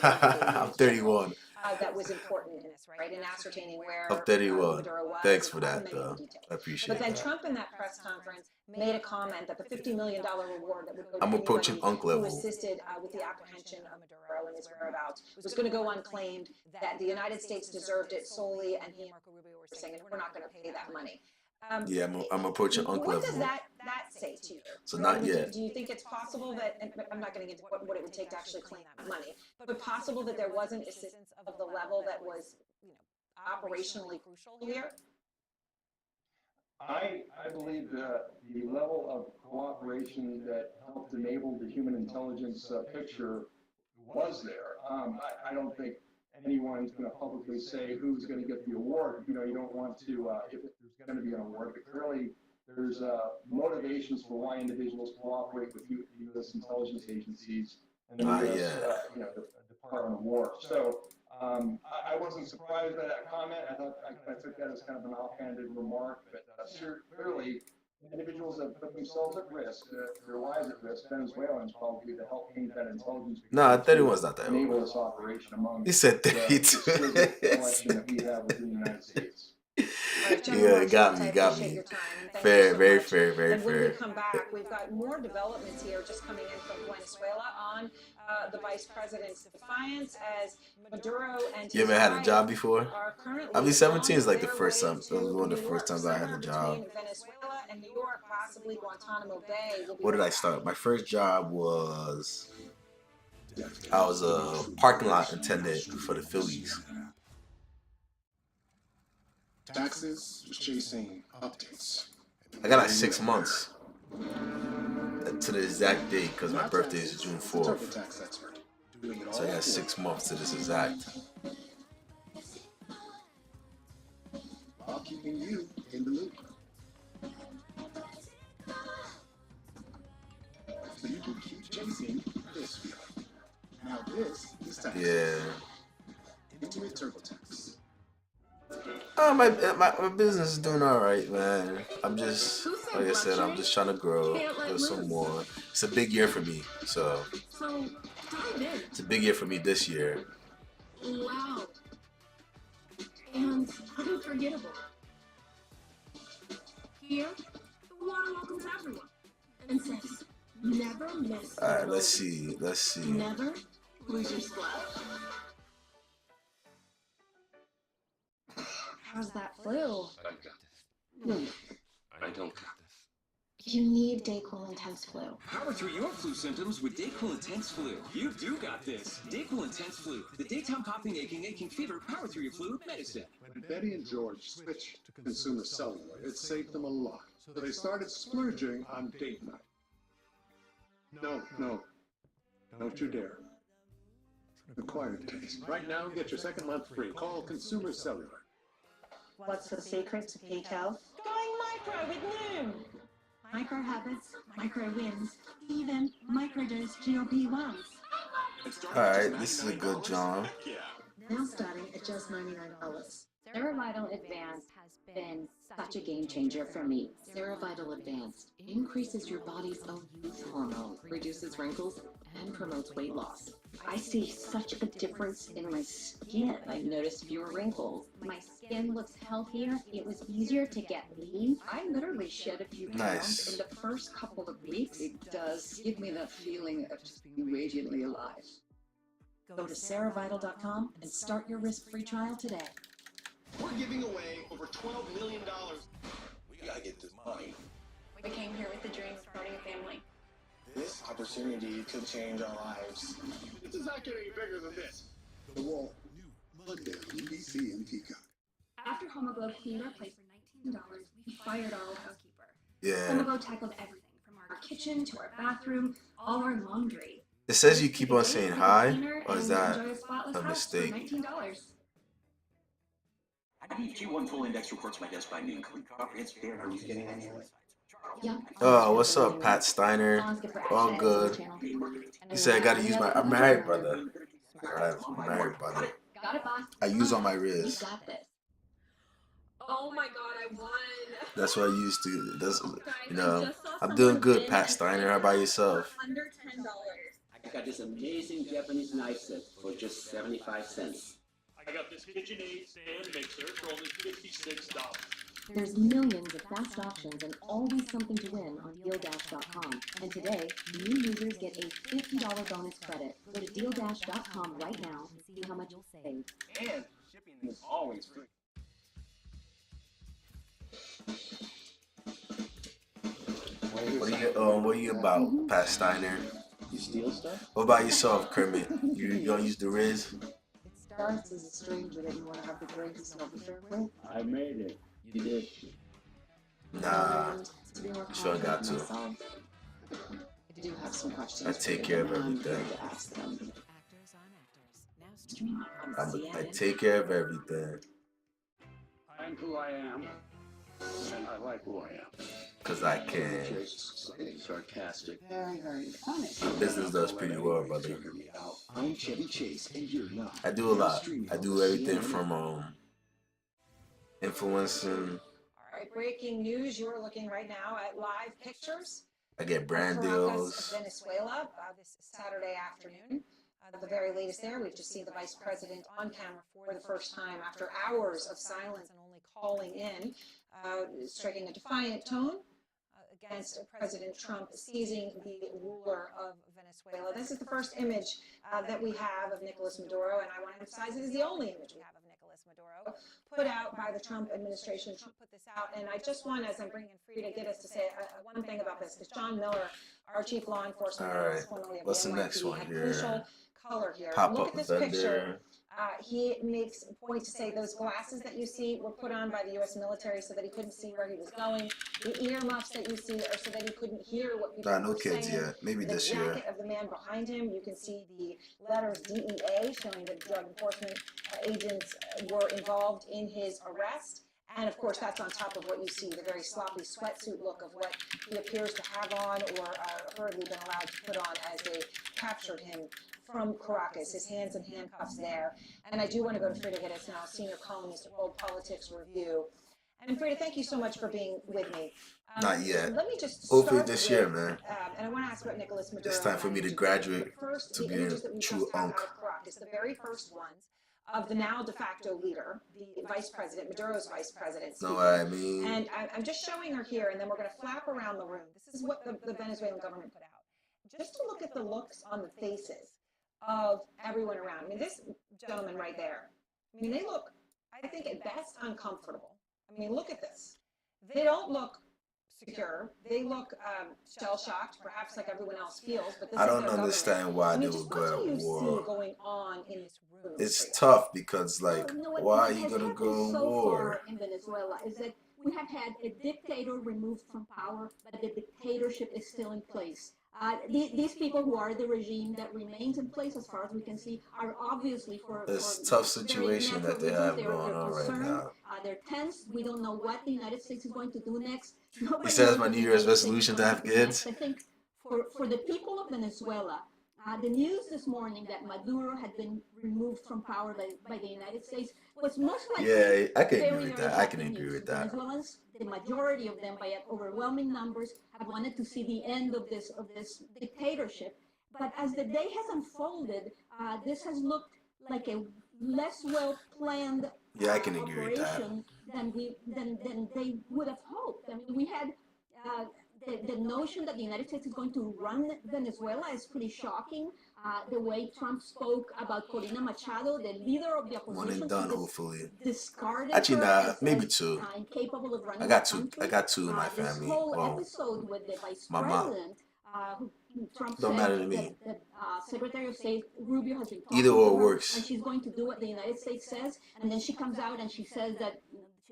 I'm 31. That was important in this, right? In ascertaining where I'm 31. Maduro was. Thanks for that, though. I appreciate But then that. Trump in that press conference made a comment that the $50 million reward that would go to I'm approaching anybody Unc level. who assisted with the apprehension of Maduro and his whereabouts was going to go unclaimed, that the United States deserved it solely, and he and Marco Rubio were saying, we're not going to pay that money. Yeah, I'm approaching Unc What does level. that say to you? So not yet. Do you think it's possible that, and I'm not getting into what it would take to actually claim that money, but possible that there wasn't assistance of the level that was, operationally crucial here? I believe that the level of cooperation that helped enable the human intelligence picture was there. I don't think anyone's going to publicly say who's going to get the award. You don't want to, if there's going to be an award, but clearly there's motivations for why individuals cooperate with U.S. intelligence agencies and the U.S. The Department of War. So I wasn't surprised by that comment. I took that as kind of an offhanded remark, but clearly individuals have put themselves at risk, their lives at risk, Venezuelans probably, to help paint that intelligence. Nah, 31's not that enable old. this operation among He said 32. the election that we have within the United States. Yeah, got me. Fair, very fair, very And when we fair. come back, we've got more developments here just coming in from Venezuela on the vice president's defiance as Maduro and You ever had a job before? are currently I mean, 17 is like the on first their time. way It was one of the to first New times York. I had a job. Between Venezuela and New York, possibly Guantanamo Bay. Will be Where did I start? My first job was I was a parking lot attendant for the Phillies. Taxes was chasing updates. I got like 6 months to the exact date because my birthday is June 4th. TurboTax expert, doing it all So I got for 6 months to this exact. while keeping you in the loop. So you can keep chasing this feeling. Now this is time. Yeah. Intimate TurboTax. My business is doing all right, man. I'm just, like I said, I'm just trying to grow, do some more. It's a big year for me, so So, dive in. it's a big year for me this year. Loud. And unforgettable. Here, the water welcomes everyone and says, never miss All right, a let's see. Never lose your splash. How's that flu? I got this. I don't got this. You need Dayquil Intense Flu. Power through your flu symptoms with Dayquil Intense Flu. You do got this. Dayquil Intense Flu. The daytime coughing, aching fever. Power through your flu medicine. When Betty and George switched to consumer cellular, it saved them a lot. So they started splurging on date night. No. Don't you dare. Acquired taste. Right now, get your second month free. Call Consumer Cellular. What's the secret to peak health? Going micro with Noom. Micro habits, micro wins, even microdose GLP-1s. All right, this is a good John. Now starting at just $99. Cerevital Advanced has been such a game changer for me. Cerevital Advanced increases your body's own youth hormone, reduces wrinkles, and promotes weight loss. I see such a difference in my skin. I noticed fewer wrinkles. My skin looks healthier. It was easier to get lean. I literally shed a few pounds Nice. in the first couple of weeks. It does give me that feeling of just being radiantly alive. Go to Cerevital.com and start your risk-free trial today. We're giving away over $12 million. We gotta get this money. We came here with the dream of starting a family. This opportunity could change our lives. This is not getting any bigger than this. The Wall. New Monday on NBC and Peacock. After Homoglow cleaned our place for $19, we fired our old housekeeper. Yeah. Homoglow tackled everything from our kitchen to our bathroom, all our laundry. It says you keep on saying hi, or is that Enjoy a spotless a house for mistake? $19. I need Q1 full index reports my desk by noon. Comprehensive care. Are you getting anywhere? Yeah. Oh, what's up, Pat Steiner? All good. He said I gotta use I'm married, brother. I'm married, brother. Got it, boss. I use all my Riz. Got this. Oh my god, I won. That's what I used to. I'm doing good, Pat Steiner. How about yourself? Under $10. I got this amazing Japanese knife set for just 75 cents. I got this KitchenAid stand mixer for only $56. There's millions of fast options and always something to win on DealDash.com. And today, new users get a $50 bonus credit. Go to DealDash.com right now and see how much you'll save. And shipping is always free. What are you about, Pat Steiner? You steal stuff? What about yourself, Kermit? You don't use the Riz? It starts as a stranger that you want to have the greatest love affair with. I made it. You did. Nah, And to be more sure got confident to. in myself, I do have some questions. I take for care you, of and I'm everything. going to ask them. Stream on I CNN. take care of everything. I'm who I am, and I like who I am. Cause I can. Sarcastic. Very, very funny. My business does pretty well, brother. I'm Chevy Chase, and you're not. I do a lot. I do everything from influencing. All right, breaking news. You're looking right now at live pictures. I get brand Caracas, deals. Venezuela, this Saturday afternoon. The very latest there, we've just seen the vice president on camera for the first time after hours of silence and only calling in, striking a defiant tone against President Trump seizing the ruler of Venezuela. This is the first image that we have of Nicolas Maduro, and I want to emphasize it is the only image we have of Nicolas Maduro put out by the Trump administration. Trump put this out, and I just want, as I'm bringing Frida Gittes to say one thing about this, because John Miller, our chief law enforcement All right. analyst, formerly of What's the NYPD, next one had here? crucial color here. Pop Look up at this thunder. picture. He makes a point to say those glasses that you see were put on by the U.S. military so that he couldn't see where he was going. The earmuffs that you see are so that he couldn't hear what people No were kids saying. yet. Maybe The this jacket year. of the man behind him, you can see the letters DEA showing that drug enforcement agents were involved in his arrest. And of course, that's on top of what you see, the very sloppy sweatsuit look of what he appears to have on or hurriedly been allowed to put on as they captured him from Caracas, his hands in handcuffs there. And I do want to go to Frida Geddes now, senior columnist at World Politics Review. And Frida, thank you so much for being with me. Not yet. Let me just Hopefully start this with, year, man. And I want to ask about Nicolas Maduro. It's time for me to graduate First, to the being images that a we true just have unk. out of Caracas, the very first ones of the now de facto leader, the vice president, Maduro's vice president. Know what I mean? And I'm just showing her here, and then we're going to flap around the room. This is what the Venezuelan government put out. Just to look at the looks on the faces of everyone around. I mean, this gentleman right there, I mean, they look, I think, at best uncomfortable. I mean, look at this. They don't look secure. They look shell-shocked, perhaps like everyone else feels. But this I is don't their understand government. why I mean, they just would what go do to you see war. going on in this room? It's tough because, like, Well, you know what why are you has gonna happened go to so war? far in Venezuela is that we have had a dictator removed from power, but the dictatorship is still in place. These people who are the regime that remains in place, as far as we can see, are obviously for It's a for tough very situation natural that they reasons. have They're going on right concerned. now. They're tense. We don't know what the United States is going to do next. He Nobody says knows my what New the Year's United States is resolution to going have do next. kids. I think for the people of Venezuela, the news this morning that Maduro had been removed from power by the United States was most likely Yeah, I can agree very, with very that. I happy can agree news. with that. Venezuelans, the majority of them, by overwhelming numbers, have wanted to see the end of this dictatorship. But as the day has unfolded, this has looked like a less well planned Yeah, I can agree with that. operation than they would have hoped. I mean, we had the notion that the United States is going to run Venezuela is pretty shocking. The way Trump spoke about Corina Machado, the leader of the One opposition, and done, he hopefully. discarded Actually, her nah, as maybe two. incapable of running I got the two. country. I got two in my This family. whole Well, episode with the vice my mom. president, who Trump Don't said matter to me. that Secretary of State Rubio has been talking Either or to her, works. and she's going to do what the United States says, and then she comes out and she says that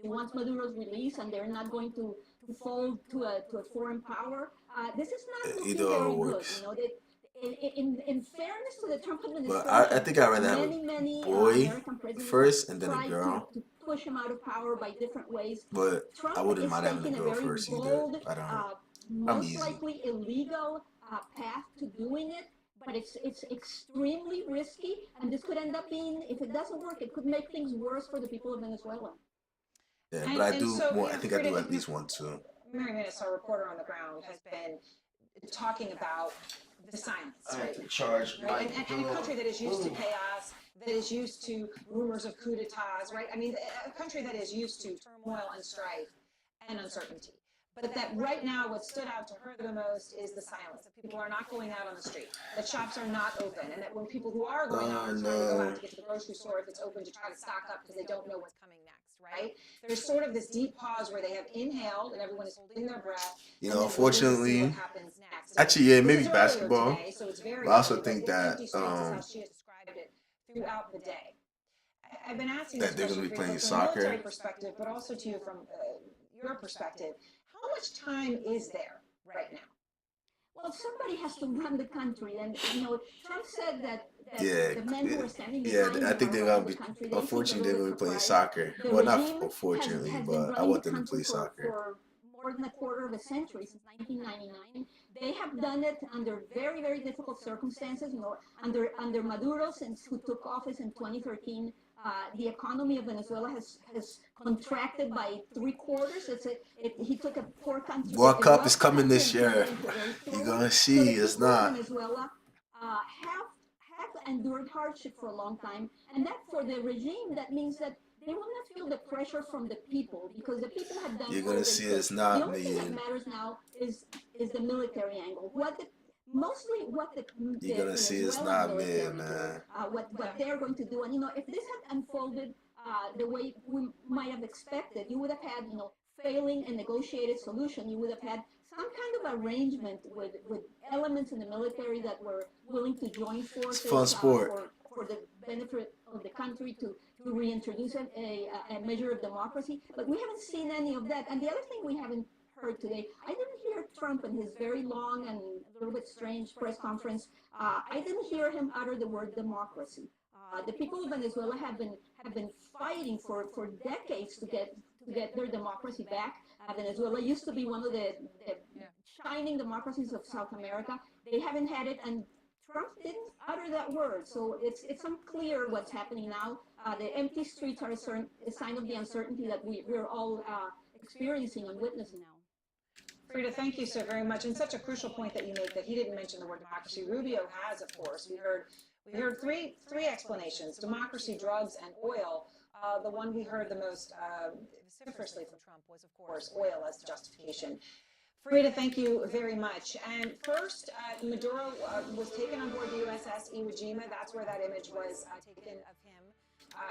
she wants Maduro's release, and they're not going to fold to a foreign power. This is not looking Either or very good. works. You know, that in fairness to the Trump administration, But I think I'd rather have many a boy American presidents first and then a tried girl. to push him out of power by different ways. But Trump I wouldn't is mind having a taking girl very first either. bold, I don't. I'm most easy. likely illegal path to doing it, but it's extremely risky, and this could end up being, if it doesn't work, it could make things worse for the people of Venezuela. Yeah, And- but I and do. so, Well, you I know, think I do Frida, at least one too. Mary Minnis, our reporter on the ground, has been talking about the silence, right? Charge Right? And a country that is used to chaos, that is used to rumors of coup d'etats, right? I mean, a country that is used to turmoil and strife and uncertainty. But that right now, what stood out to her the most is the silence. That people are not going out on the street. That shops are not open. And that when people who are going out are trying to go out to get to the grocery store, if it's open, to try to stock up because they don't know what's coming next, right? There's sort of this deep pause where they have inhaled and everyone is holding their breath. You and know, then waiting to see unfortunately, what happens next. actually, yeah, This maybe is earlier basketball. today, so it's very But I also early, think but that empty streets is how she has described it throughout the day. I've been asking that this they're gonna question be for you playing from a military soccer. perspective, but also to you from your perspective. How much time is there right now? Well, somebody has to run the country, and you know, Trump said that Yeah, the men who are standing yeah. behind I him think are they're running gonna the be. country. They take a Unfortunately, they're little gonna be playing surprise. soccer. The Well, not regime unfortunately, has been but I running want the them to play country soccer. for more than a quarter of a century, since 1999. They have done it under very, very difficult circumstances. You know, under Maduro, since who took office in 2013. The economy of Venezuela has contracted by 3/4. He took a poor country. World a Cup wealthy is coming country this and turned year. it into a very poor You're one. gonna So see the it's people of not. Venezuela have endured hardship for a long time, and that for the regime, that means that they will not feel the pressure from the people, because the people have done You're all gonna they see could. it's The not only thing that me. matters now is the military angle. Mostly what the You're gonna see it's Venezuelan not me, military man. what they're going to do. And you know, if this had unfolded the way we might have expected, you would have had, you know, failing a negotiated solution. You would have had some kind of arrangement with elements in the military that were willing to join forces fun sport. For the benefit of the country to reintroduce a measure of democracy. But we haven't seen any of that. And the other thing we haven't heard today, I didn't hear Trump in his very long and a little bit strange press conference. I didn't hear him utter the word democracy. The people of Venezuela have been fighting for decades to to get their democracy back. Venezuela used to be one of the shining democracies of South America. They haven't had it, and Trump didn't utter that word. So it's unclear what's happening now. The empty streets are a sign of the uncertainty that we're all experiencing and witnessing now. Frida, thank you so very much. And such a crucial point that you make that he didn't mention the word democracy. Rubio has, of course. We heard three explanations: democracy, drugs, and oil. The one we heard the most vociferously from Trump was, of course, oil as justification. Frida, thank you very much. And first, Maduro was taken on board the USS Iwo Jima. That's where that image was taken of him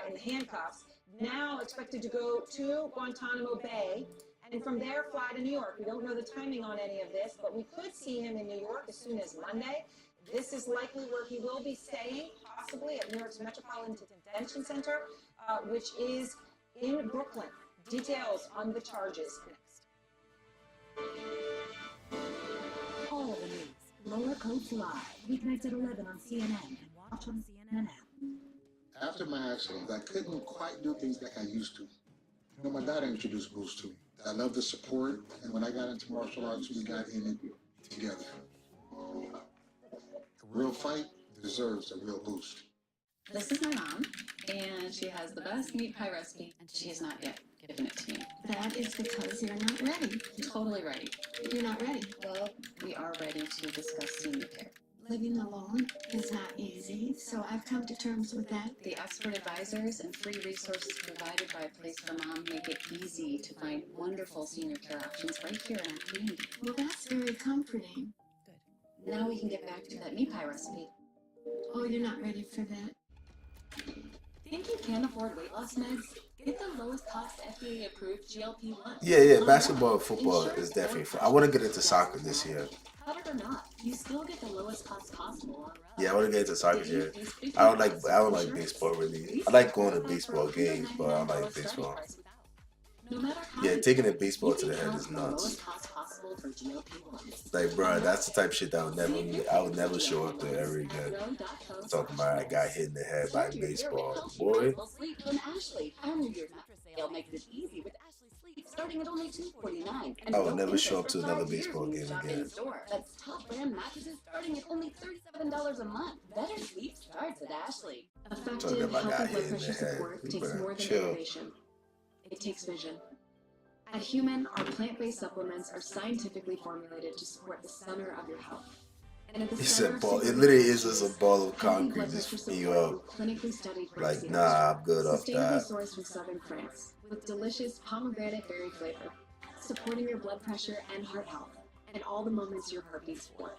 in the handcuffs. Now expected to go to Guantanamo Bay, and from there fly to New York. We don't know the timing on any of this, but we could see him in New York as soon as Monday. This is likely where he will be staying, possibly at New York's Metropolitan Detention Center, which is in Brooklyn. Details on the charges next. All the news. Lower Codes Live. Weeknights at 11 on CNN and watch on the CNN app. After my accident, I couldn't quite do things like I used to. You know, my dad introduced Boost to me. I love the support, and when I got into martial arts, we got in it together. A real fight deserves a real boost. This is my mom, and she has the best meat pie recipe, and she has not yet given it to me. That is because you're not ready. Totally ready. You're not ready. Well, we are ready to discuss senior care. Living alone is not easy, so I've come to terms with that. The expert advisors and free resources provided by Place for Mom make it easy to find wonderful senior care options right here in our community. Well, that's very comforting. Good. Now we can get back to that meat pie recipe. Oh, you're not ready for that. Think you can't afford weight loss meds? Get the lowest cost FDA approved GLP-1. Yeah, basketball and football is definitely fun. I want to get into soccer this year. Cut it or not, you still get the lowest cost possible. Yeah, I want to get into soccer this year. I don't like baseball really. I like going to baseball games, but I don't like baseball. Yeah, taking a baseball to the head is nuts. Like, bro, that's the type of shit that I would never show up there ever again. Talking about I got hit in the head by a baseball. Boy. Ashley, our New Year's mattress sale makes it easy with Ashley Sleep, starting at only $249. I would never show up to another baseball game again. That's top brand mattresses starting at only $37 a month. Better sleep starts at Ashley. Talking about I got hit in the head. Takes more than Chill. innovation. It takes vision. At Human, our plant-based supplements are scientifically formulated to support the center of your health. And at the It's center a ball. sits It literally the is just a ball of concrete just filling you up. clinically studied Like, rapeseed nah, I'm good off sustainably that. sourced from southern France with delicious pomegranate berry flavor, supporting your blood pressure and heart health, and all the moments your heart beats for.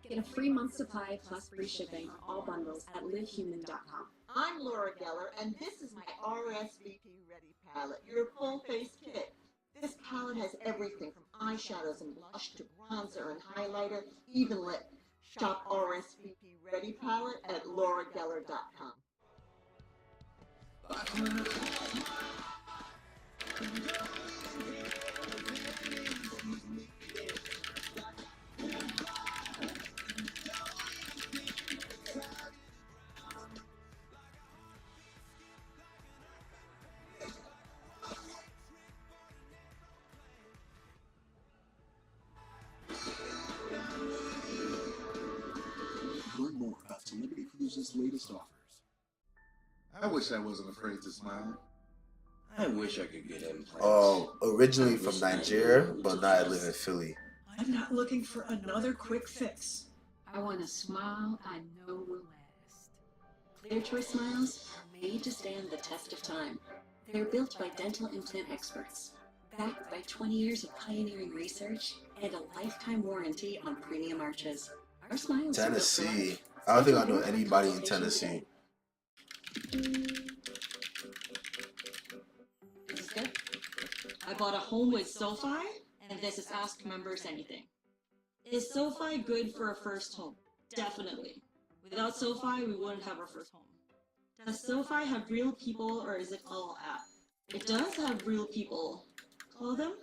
Get a free month supply plus free shipping on all bundles at livehuman.com. I'm Laura Geller, and this is my RSVP Ready palette, your full face kit. This palette has everything from eyeshadows and blush to bronzer and highlighter, even lip. Shop RSVP Ready palette at laurageller.com. Learn more about Celebrity Cruises' latest offers. I wish I wasn't afraid to smile. I wish I could get implants. Oh, originally from Nigeria, but now I live in Philly. I'm not looking for another quick fix. I want a smile I know will last. Clear Choice smiles are made to stand the test of time. They're built by dental implant experts, backed by 20 years of pioneering research and a lifetime warranty on premium arches. Our smiles are built for Tennessee. life. I don't think I know anybody in Tennessee. This is good. I bought a home with SoFi, and this is Ask Members Anything. Is SoFi good for a first home? Definitely. Without SoFi, we wouldn't have our first home. Does SoFi have real people, or is it all app? It does have real people. Call them?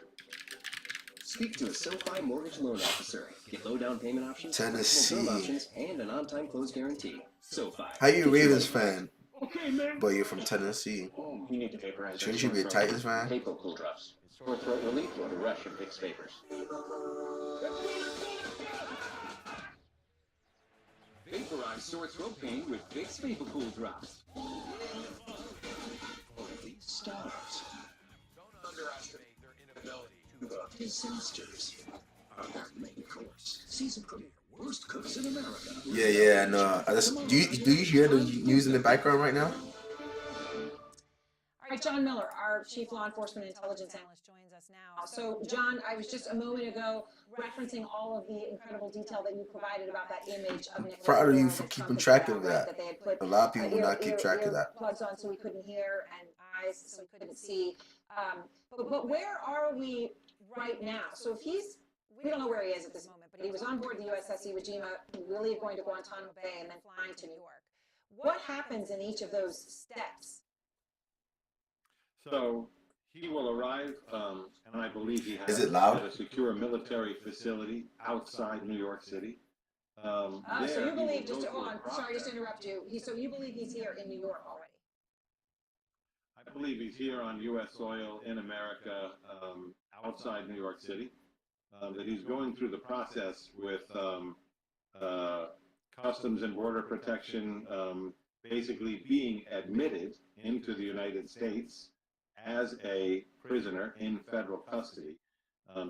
Speak to a SoFi mortgage loan officer. Get low down payment options, Tennessee. flexible term options, and an on-time close guarantee. SoFi. How you a Ravens fan, Okay, man. but you're from Tennessee? Oh We need to vaporize Shouldn't you be a Titans fan? Papal cool drops. Sore throat relief or to rush and Vicks vapors. Vaporize sore throat pain with Vicks VapoCool Drops. These stars. Don't underestimate their inability to disasters. Our main course, season premiere, worst cooks in America. Yeah, no. Do you hear the news in the background right now? All right, John Miller, our Chief Law Enforcement Intelligence Analyst, joins us now. So, John, I was just a moment ago referencing all of the incredible detail that you provided about that image of Nicholas. Proud of you Maduro for that keeping Trump track put of out, right, that. they had put, A lot of people will not keep track of that. Plugs on so we couldn't hear and eyes so we couldn't see. But where are we right now? So if we don't know where he is at this moment, but he was on board the USS Iwo Jima, really going to Guantanamo Bay and then flying to New York. What happens in each of those steps? So he will arrive, and I believe he has Is it loud? at a secure military facility outside New York City. So you believe, just to, sorry, just to interrupt you. So you believe he's here in New York already? I believe he's here on U.S. soil in America, outside New York City. That he's going through the process with Customs and Border Protection, basically being admitted into the United States as a prisoner in federal custody.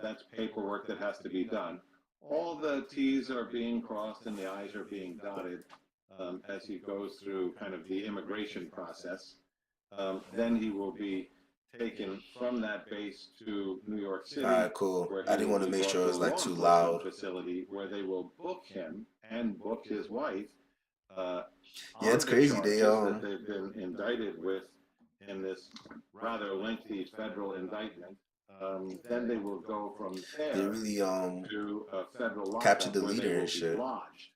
That's paperwork that has to be done. All the T's are being crossed and the I's are being dotted as he goes through kind of the immigration process. Then he will be taken from that base to New York City. All right, cool. I didn't want to make sure it was like too loud. Facility where they will book him and book his wife. Yeah, it's crazy. That they've been indicted with in this rather lengthy federal indictment. Then they will go from there They really to a federal lockup captured the where they leader will and be shit. lodged.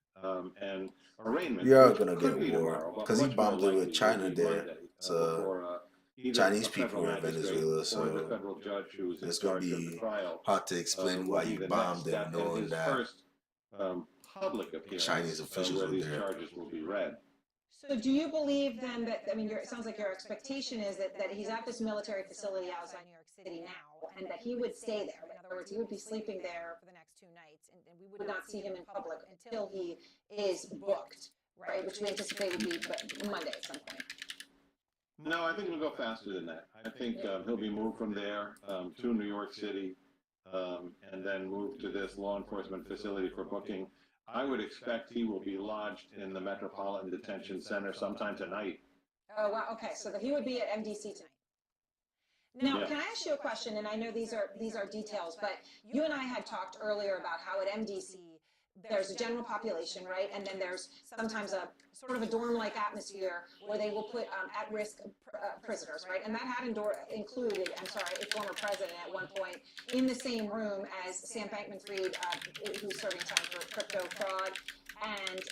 And arraignment. We are which gonna could get be a war tomorrow, but because he much more bombed it with likely China will be there. Monday, So before, either Chinese a people federal are in magistrate Venezuela, or the so federal judge who's in it's gonna charge of the be trial, hard to explain will why be you the bombed next them, step and knowing his that first public appearance Chinese officials where were these there. charges will be read. So do you believe then that, I mean, it sounds like your expectation is that he's at this military facility outside New York City now, and that he would stay there. In other words, he would be sleeping there for the next 2 nights, and we would not see him in public until he is booked, right? Which we anticipate would be Monday at some point. No, I think it'll go faster than that. I think he'll be moved from there to New York City and then moved to this law enforcement facility for booking. I would expect he will be lodged in the Metropolitan Detention Center sometime tonight. Oh, wow, okay, so that he would be at MDC tonight. Now, Yeah. can I ask you a question? And I know these are details, but you and I had talked earlier about how at MDC there's a general population, right? And then there's sometimes a sort of a dorm-like atmosphere where they will put at-risk prisoners, right? And that had included, a former president at one point in the same room as Sam Bankman-Fried, who's serving time for crypto fraud, and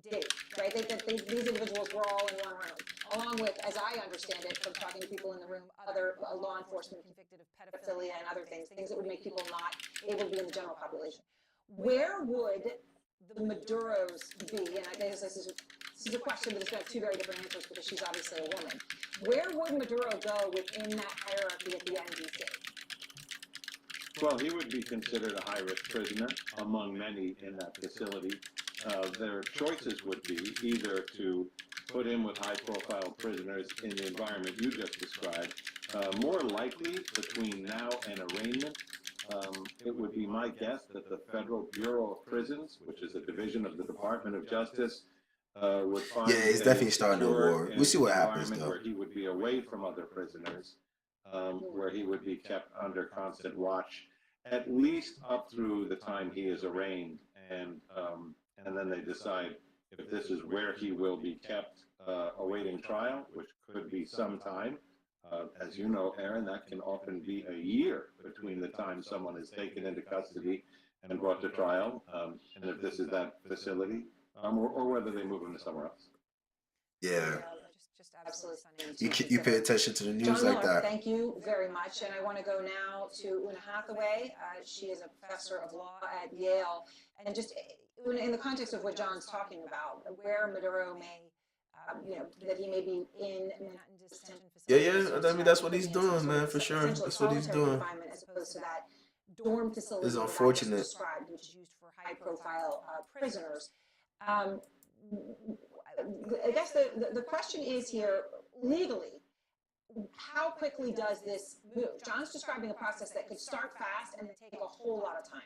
Diddy, right? These individuals were all in one room, along with, as I understand it from talking to people in the room, other law enforcement convicted of pedophilia and other things that would make people not able to be in the general population. Where would the Maduros be? And I guess this is a question that is going to have 2 very different answers because she's obviously a woman. Where would Maduro go within that hierarchy at the NDC? Well, he would be considered a high-risk prisoner among many in that facility. Their choices would be either to put him with high-profile prisoners in the environment you just described. More likely, between now and arraignment, it would be my guess that the Federal Bureau of Prisons, which is a division of the Department of Justice, would find Yeah, it's definitely a starting a secure war. We'll see what happens, environment though. where he would be away from other prisoners, where he would be kept under constant watch, at least up through the time he is arraigned, and then they decide if this is where he will be kept awaiting trial, which could be some time. As you know, Aaron, that can often be a year between the time someone is taken into custody and brought to trial, and if this is that facility, or whether they move him to somewhere else. Yeah. Just absolutely stunning. You pay attention to the news John like Miller, that. thank you very much. And I want to go now to Una Hathaway. She is a professor of law at Yale. And just in the context of what John's talking about, where Maduro may, that he may be in Manhattan detention Yeah, yeah. I mean, that's what he's doing, man, for sure. That's what he's doing. Confinement as opposed to that dorm facility It's that I just unfortunate. described, which is used for high-profile prisoners. I guess the question is here, legally, how quickly does this move? John's describing a process that could start fast and then take a whole lot of time.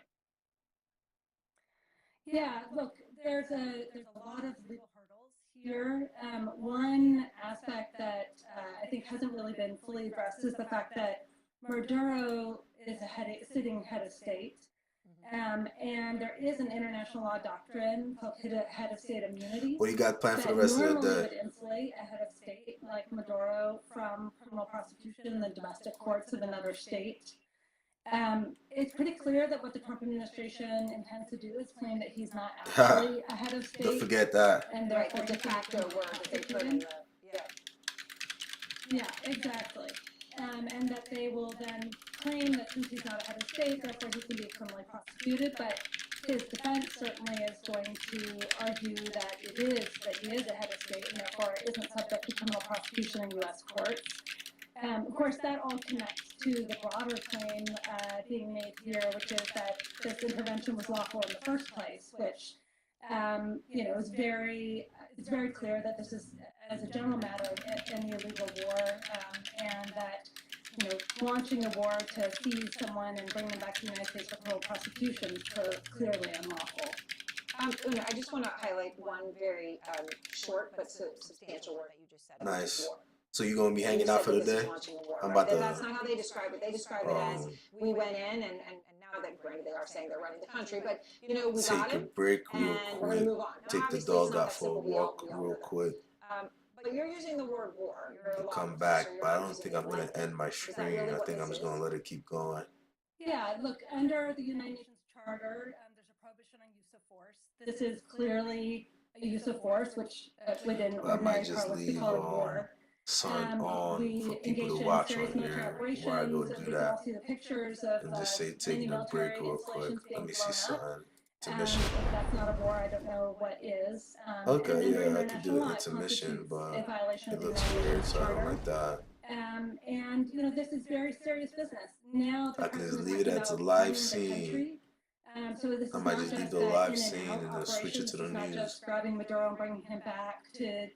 Yeah, look, there's a lot of legal hurdles here. One aspect that I think hasn't really been fully addressed is the fact that Maduro is a sitting head of state. And there is an international law doctrine called head of state immunity. What do you got planned for the rest of the normally day? would insulate a head of state like Maduro from criminal prosecution in the domestic courts of another state. It's pretty clear that what the Trump administration intends to do is claim that he's not actually a head of state. Don't forget that. And therefore de facto word that they put in the yeah, exactly. And that they will then claim that since he's not a head of state, therefore he can be criminally prosecuted. But his defense certainly is going to argue that he is a head of state and therefore isn't subject to criminal prosecution in U.S. courts. Of course, that all connects to the broader claim being made here, which is that this intervention was lawful in the first place, which is it's very clear that this is, as a general matter, an illegal war, and that launching a war to seize someone and bring them back to the United States for criminal prosecution is clearly unlawful. Una, I just want to highlight one very short but substantial word that you just said. Nice. So you're gonna be hanging out for the day? I'm about to. That's not how they describe it. They describe it as we went in, and now that granted they are saying they're running the country, but we got take a him, break real and we're gonna quick. move on. Now, Take the obviously, dog it's not out that for a simple. We walk all real know that. quick. But you're using the word war. You're a law Come professor, back, you're but I not don't using think it I'm gonna lightly. end my Is that stream. really I what think I'm this just gonna is? let it keep going. Yeah, look, under the United Nations Charter, there's a prohibition on use of force. This is clearly a use of force, which within But I might ordinary just parlance we leave call it war. Sun on We for people engaged to in watch serious on military here operations. while I go We do can all that. see the pictures of And just say many taking a break military real quick. installations Let being me blown see up. something. Intermission. If that's not a war, I don't know what is. Okay, and under yeah, I could international do law, an it intermission, constitutes but a violation it of the looks United weird, Nations so I don't Charter. like that. And this is very serious business. Now the I can just president is leave it talking as a about live clearing the scene. country. So this I is might not just leave just the an live in and scene out and then switch operation. it to This the is not news. just grabbing Maduro and bringing him back to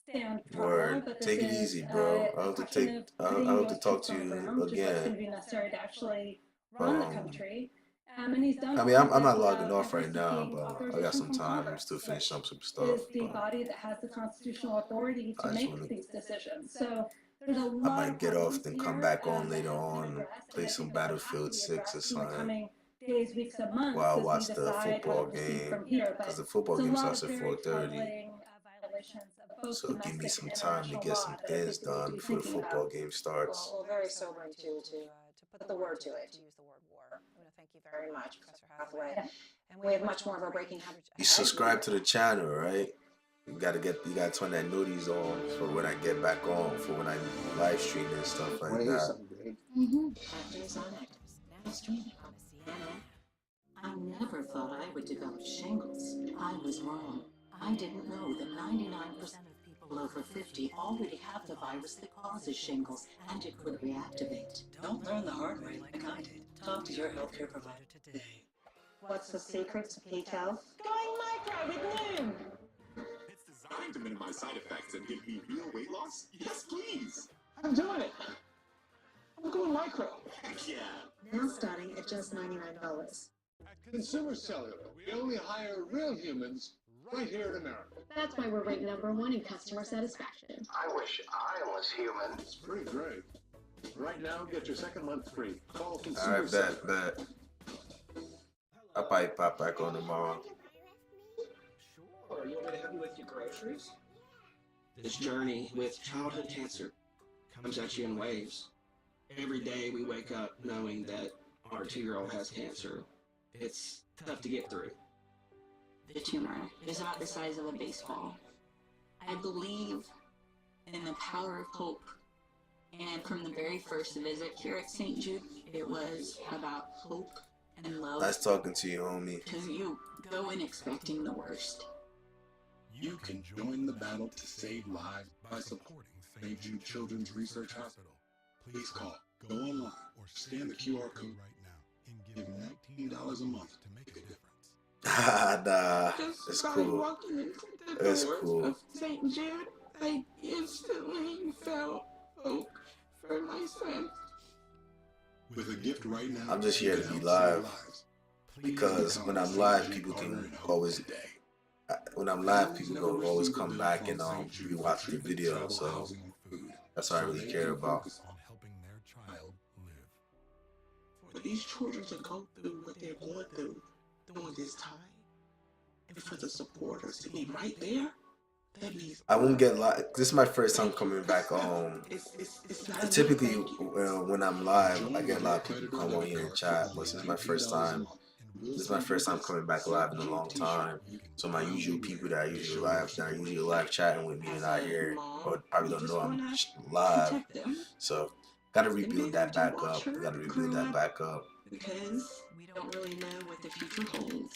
stand trial, Word. but this Take it is easy, bro. I a hope to question of I putting hope to US talk troops to on the you ground, which is what's going again. to be necessary to actually run the country. And he's done I mean, all of I'm this not logging without off ever right now, seeking but I got authorization some from time. I'm Congress, still finishing up some which stuff. is the But body that has the constitutional authority I to just make want to. these decisions. So there's a I lot might of get off, problems then come here back on that have later to be on and addressed, play and I some think that will have to Battlefield be 6 or addressed in the something coming days, weeks, and months while I as we watch the decide how football to proceed game from here. because But the football it's a game lot starts of at very 4:30. troubling violations of both So give me domestic some and time to international get law some that I things think we need to done be before the thinking football about. game starts. Well, very sobering to put the word to it, to use the word war. Una, thank you very much, Professor Hathaway. And we have much more of our breaking ahead. You subscribe to the channel, right? You gotta turn that notice on for when I get back on, for when I live stream and stuff like that. Actors on Actors, now streaming on CNN. I never thought I would develop shingles. I was wrong. I didn't know that 99% of people over 50 already have the virus that causes shingles, and it could reactivate. Don't learn the hard way like I did. Talk to your healthcare provider today. What's the secret to peak health? Going micro with Noom. It's designed to minimize side effects and give me real weight loss? Yes, please. I'm doing it. I'm going micro. Heck yeah. Now starting at just $99. At Consumer Cellular, we only hire real humans right here in America. That's why we're ranked #1 in customer satisfaction. I wish I was human. It's pretty great. Right now, get your second month free. Call Consumer Alright, Cellular. bet. I'll probably pop back on tomorrow. Sure, you want me to help you with your groceries? This journey with childhood cancer comes at you in waves. Every day we wake up knowing that our 2-year-old has cancer. It's tough to get through. The tumor is about the size of a baseball. I believe in the power of hope. And from the very first visit here at St. Jude, it was about hope and love. Nice talking to you, homie. Because you go in expecting the worst. You can join the battle to save lives by supporting St. Jude Children's Research Hospital. Please call, go online, or scan the QR code right now and give $19 a month to make a difference. Nah, Just it's by cool. walking into the It's doors cool. of St. Jude, I instantly felt hope for my son. With a gift right now, I'm just here to be live because when I'm live, people can always. When I'm live, people can always come back and rewatch the video. So that's what I really care about. For these children to go through what they're going through during this time, and for the supporters to be right there, that means I won't get live. This is my first time coming back. it's not Typically, when I'm live, I get a lot of people come on here and chat. But this is my first time. This is my first time coming back live in a long time. So my usual people that are usually live chatting with me and not here, or probably don't know I'm live. So gotta rebuild that back up. Gotta rebuild that back up. because we don't really know what the future holds.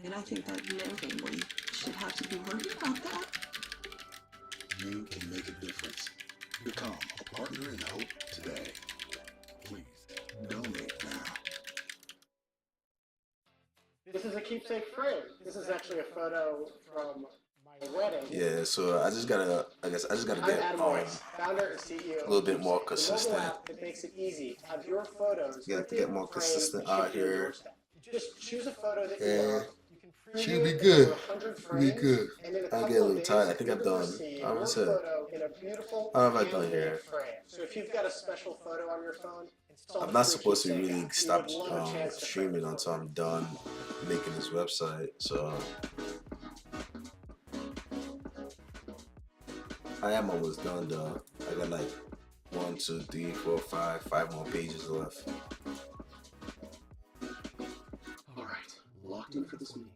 And I think that no family should have to be worried about that. You can make a difference. Become a partner in hope today. Please donate now. This is a keepsake frame. This is actually a photo from my wedding. Yeah, so I just gotta I'm get Adam Weiss, founder and CEO. a little bit more The mobile consistent. app that makes it easy to have your photos. You have to get more framed consistent and shipped out to your here. doorstep. You just choose a photo that you Yeah. love. You can preview Should be it in good. over 100 Should be frames, good. and in a I couple get a of little days, tired. I think you're I've gonna done. receive I your said. photo in a beautiful How have I done handmade here? frame. So if you've got a special photo on your phone, install I'm the not free supposed to keepsake really app. We stop would love a chance to frame streaming until I'm done making this website. So I am almost done though. I got like 1, 2, 3, 4, 5 more pages left. All right, locked in for this meeting.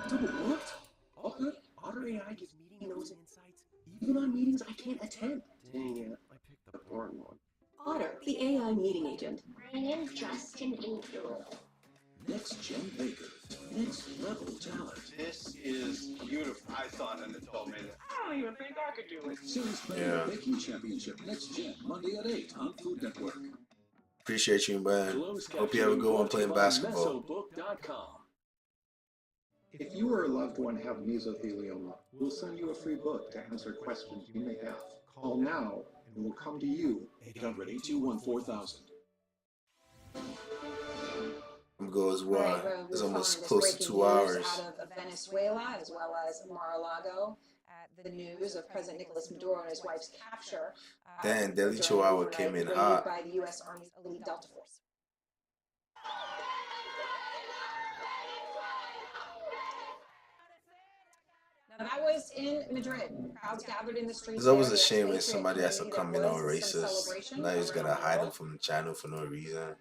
Double booked? All good? Otter AI gives meeting notes and insights, even on meetings I can't attend. Dang it, I picked the boring one. Otter, the AI meeting agent. My name's Justin Angel. Next gen bakers, next level talent. This is beautiful. I thought an adult made it. I don't even think I could do it. Series Player Baking Championship next gen, Monday at 8 on Food Network. Appreciate you, man. Hope you have a good one playing basketball. Mesobook.com. If you or a loved one have mesothelioma, we'll send you a free book to answer questions you may have. Call now and we'll come to you. 800-821-4000. I'm going as well. Right, we're It's almost following close this to breaking 2 news hours. out of Venezuela, as well as Mar-a-Lago. The news of President Nicolas Maduro and his wife's capture. Damn, Delhi during Chihuahua overnight came in raid hot. by the U.S. Army's elite Delta Force. Now that was in Madrid. Crowds gathered in the streets. It's always there. a shame when They say somebody has to there come in all was some racist. celebration Now you just gotta around the hide them world. from the channel for no reason.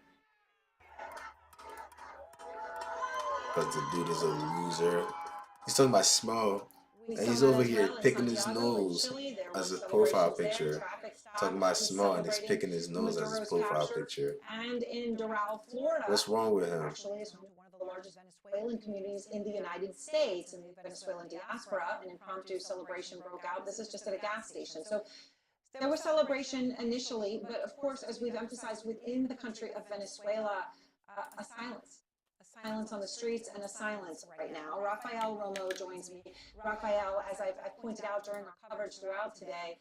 Because the dude is a loser. He's talking about Smo. And he's over here picking his nose as his profile picture. Talking about Smo and he's picking his nose as his profile picture. And in Doral, Florida. What's wrong with him? Actually, is home to one of the largest Venezuelan communities in the United States. In the Venezuelan diaspora, an impromptu celebration broke out. This is just at a gas station. So there was celebration initially, but of course, as we've emphasized within the country of Venezuela, a silence. A silence on the streets and a silence right now. Rafael Romo joins me. Rafael, as I've pointed out during our coverage throughout today,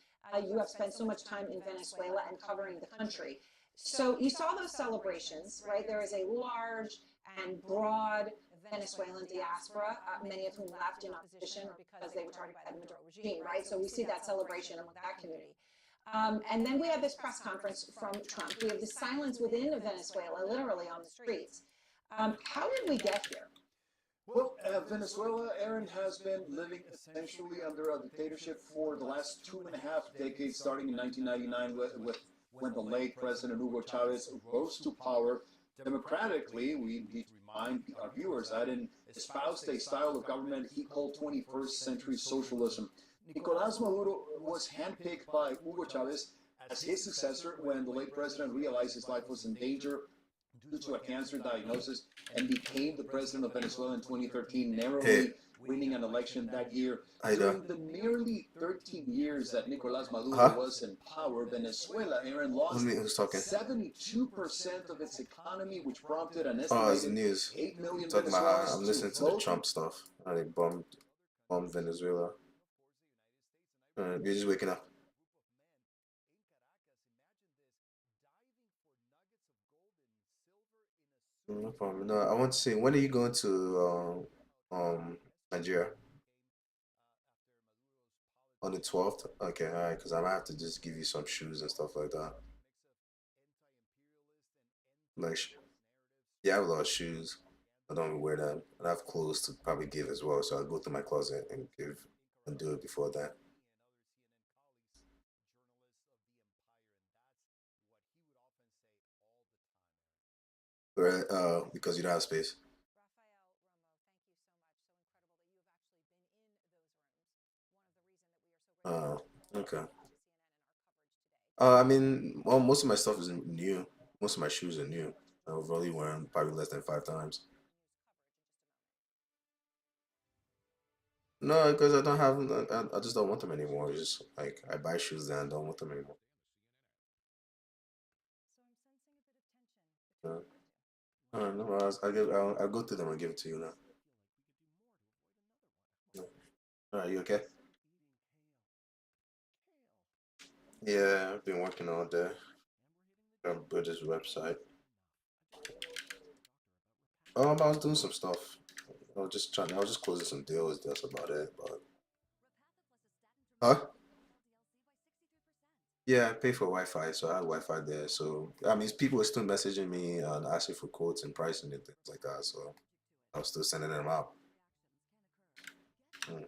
you have spent so much time in Venezuela and covering the country. So you saw those celebrations, right? There is a large and broad Venezuelan diaspora, many of whom left in opposition or because they were targeted by the Maduro regime, right? So we see that celebration among that community. And then we have this press conference from Trump. We have the silence within Venezuela, literally on the streets. How did we get here? Well, Venezuela, Aaron, has been living essentially under a dictatorship for the last 2.5 decades, starting in 1999 with when the late President Hugo Chavez rose to power democratically. We need to remind our viewers that and espoused a style of government he called 21st century socialism. Nicolás Maduro was handpicked by Hugo Chavez as his successor when the late president realized his life was in danger due to a cancer diagnosis and became the president of Venezuela in 2013, narrowly winning an election that year. Hi During there. the nearly 13 years that Nicolás Maduro Huh? was in power, Venezuela, Aaron, lost Who's talking? 72% of its economy, which prompted an Oh, it's estimated news. 8 million Talking about how I'm Venezuelans listening to to the vote. Trump stuff. How they bombed Venezuela. You're just waking up. No problem. No, I want to say, when are you going to Nigeria? On the 12th? Okay, all right, because I might have to just give you some shoes and stuff like that. Like, yeah, I have a lot of shoes. I don't even wear them. And I have clothes to probably give as well. So I'll go through my closet and give and do it before that. Right, because you don't have space. Okay. I mean, well, most of my stuff is new. Most of my shoes are new. I've only worn probably less than 5 times. No, because I don't have. I just don't want them anymore. It's just like I buy shoes then I don't want them anymore. No, I'll go through them and give it to you now. Yeah. All right, you okay? Yeah, I've been working all day. Got to build this website. I was doing some stuff. I was just closing some deals. That's about it. But huh? Yeah, I pay for Wi-Fi, so I have Wi-Fi there. So I mean, people are still messaging me and asking for quotes and pricing and things like that. So I'm still sending them out. Mm.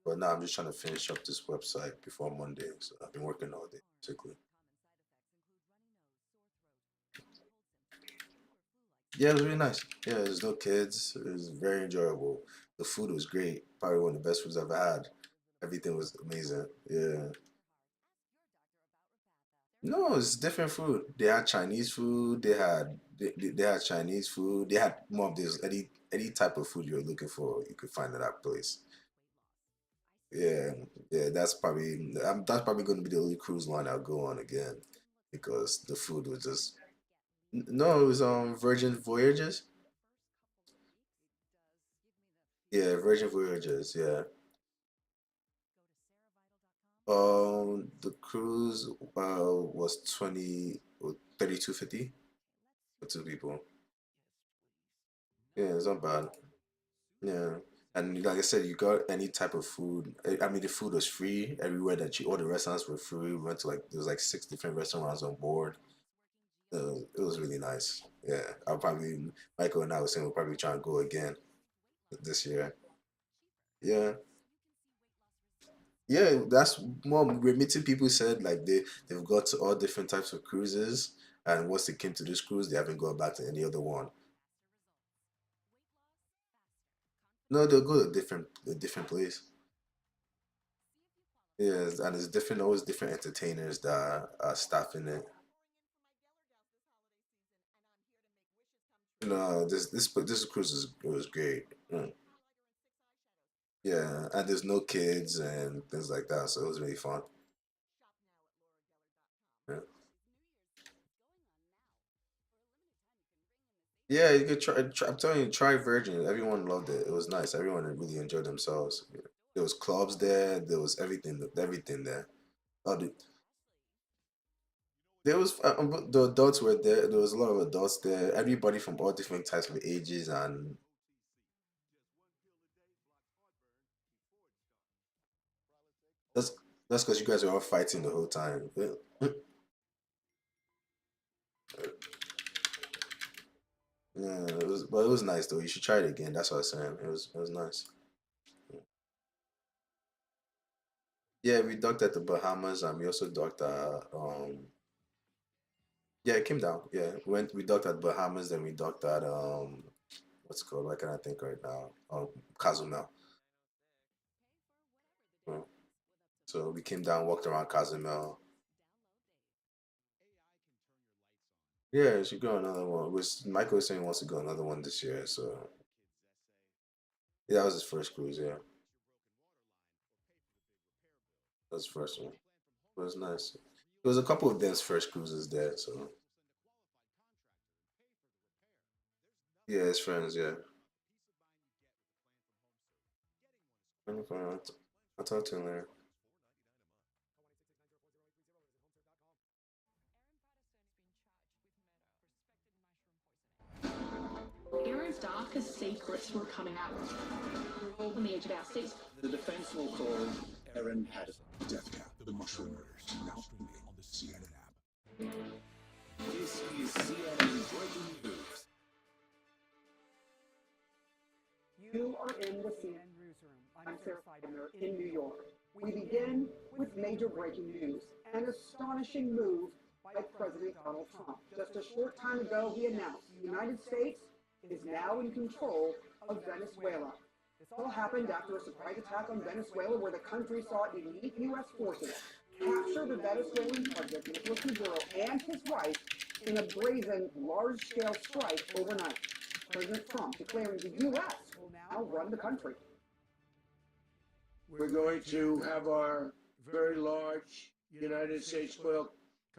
But now I'm just trying to finish up this website before Monday. So I've been working all day, basically. Yeah, it was really nice. Yeah, there's no kids. It was very enjoyable. The food was great. Probably one of the best foods I've had. Everything was amazing. Yeah. No, it's different food. They had Chinese food. They had Chinese food. They had more of this any type of food you're looking for. You could find at that place. Yeah, yeah. That's probably going to be the only cruise line I'll go on again because the food was just no. It was Virgin Voyages. Yeah, Virgin Voyages. Yeah. The cruise was 32.50 for 2 people. Yeah, it's not bad. Yeah. And like I said, you got any type of food. I mean, the food was free everywhere all the restaurants were free. We went to there was like 6 different restaurants on board. It was really nice. Yeah. Michael and I were saying we'll probably try and go again this year. Yeah. Yeah, that's more we're meeting people said like they've got to all different types of cruises, and once they came to this cruise, they haven't gone back to any other one. No, they'll go to a different place. Yes, and it's different, always different entertainers that are staffing it. No, this cruise was great. Mm. Yeah, and there's no kids and things like that, so it was really fun. Yeah, yeah, you could I'm telling you, try Virgin. Everyone loved it. It was nice. Everyone really enjoyed themselves. Yeah. There was clubs there. There was everything there. Oh, there was the adults were there. There was a lot of adults there. Everybody from all different types of ages, and that's that's because you guys were all fighting the whole time. Yeah, yeah, but it was nice though. You should try it again. That's what I was saying. It was nice. Yeah, we docked at the Bahamas, and we also docked at yeah, it came down. Yeah, we docked at Bahamas, then we docked at what's it called? Why can't I think right now? Cozumel. Mm. So we came down, walked around Cozumel. Yeah, we should go another one. Michael was saying he wants to go another one this year, so Yeah, that was his first cruise. Yeah, that was his first one. It was nice. It was a couple of Ben's first cruises there, so yeah, his friends. Yeah, I'll talk to him later. Aaron's DACA secrets were coming out. We're all on the edge of our seats. The defense will call Aaron Patterson. Death Cap, the mushroom murders, now streaming on the CNN app. This is CNN Breaking News. You are in the CNN newsroom. I'm Sarah Feidemer in New York. We begin with major breaking news, an astonishing move by President Donald Trump. Just a short time ago, he announced the United States is now in control of Venezuela. This all happened after a surprise attack on Venezuela where the country saw elite U.S. forces capture the Venezuelan president, Nicolas Maduro, and his wife in a brazen, large-scale strike overnight. President Trump declaring the U.S. will now run the country. We're going to have our very large United States oil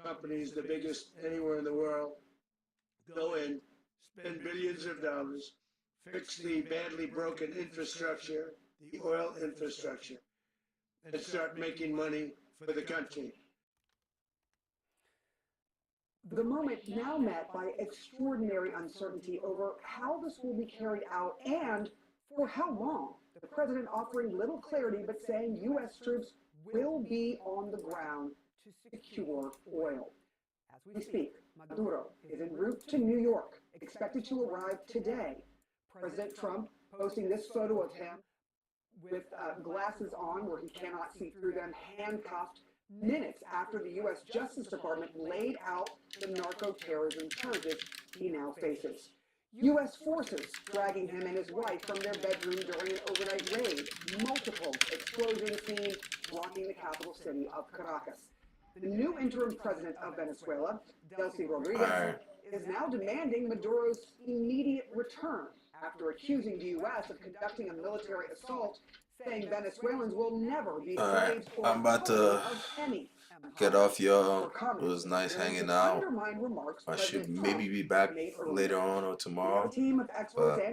companies, the biggest anywhere in the world, go in, spend billions of dollars, fix the badly broken infrastructure, the oil infrastructure, and start making money for the country. The moment now met by extraordinary uncertainty over how this will be carried out and for how long. The president offering little clarity but saying U.S. troops will be on the ground to secure oil. As we speak, Maduro is en route to New York, expected to arrive today. President Trump posting this photo of him with glasses on where he cannot see through them, handcuffed, minutes after the U.S. Justice Department laid out the narco-terrorism charges he now faces. U.S. forces dragging him and his wife from their bedroom during an overnight raid. Multiple explosions seen rocking the capital city of Caracas. The new interim president of Venezuela, Delcy Rodriguez, is now demanding Maduro's immediate return after accusing the U.S. of conducting a military assault, saying Venezuelans will never be slaves or I'm about to any get off, y'all. It was nice hanging out. undermined remarks I should President maybe Trump be back made earlier. later on or tomorrow. A team of experts But and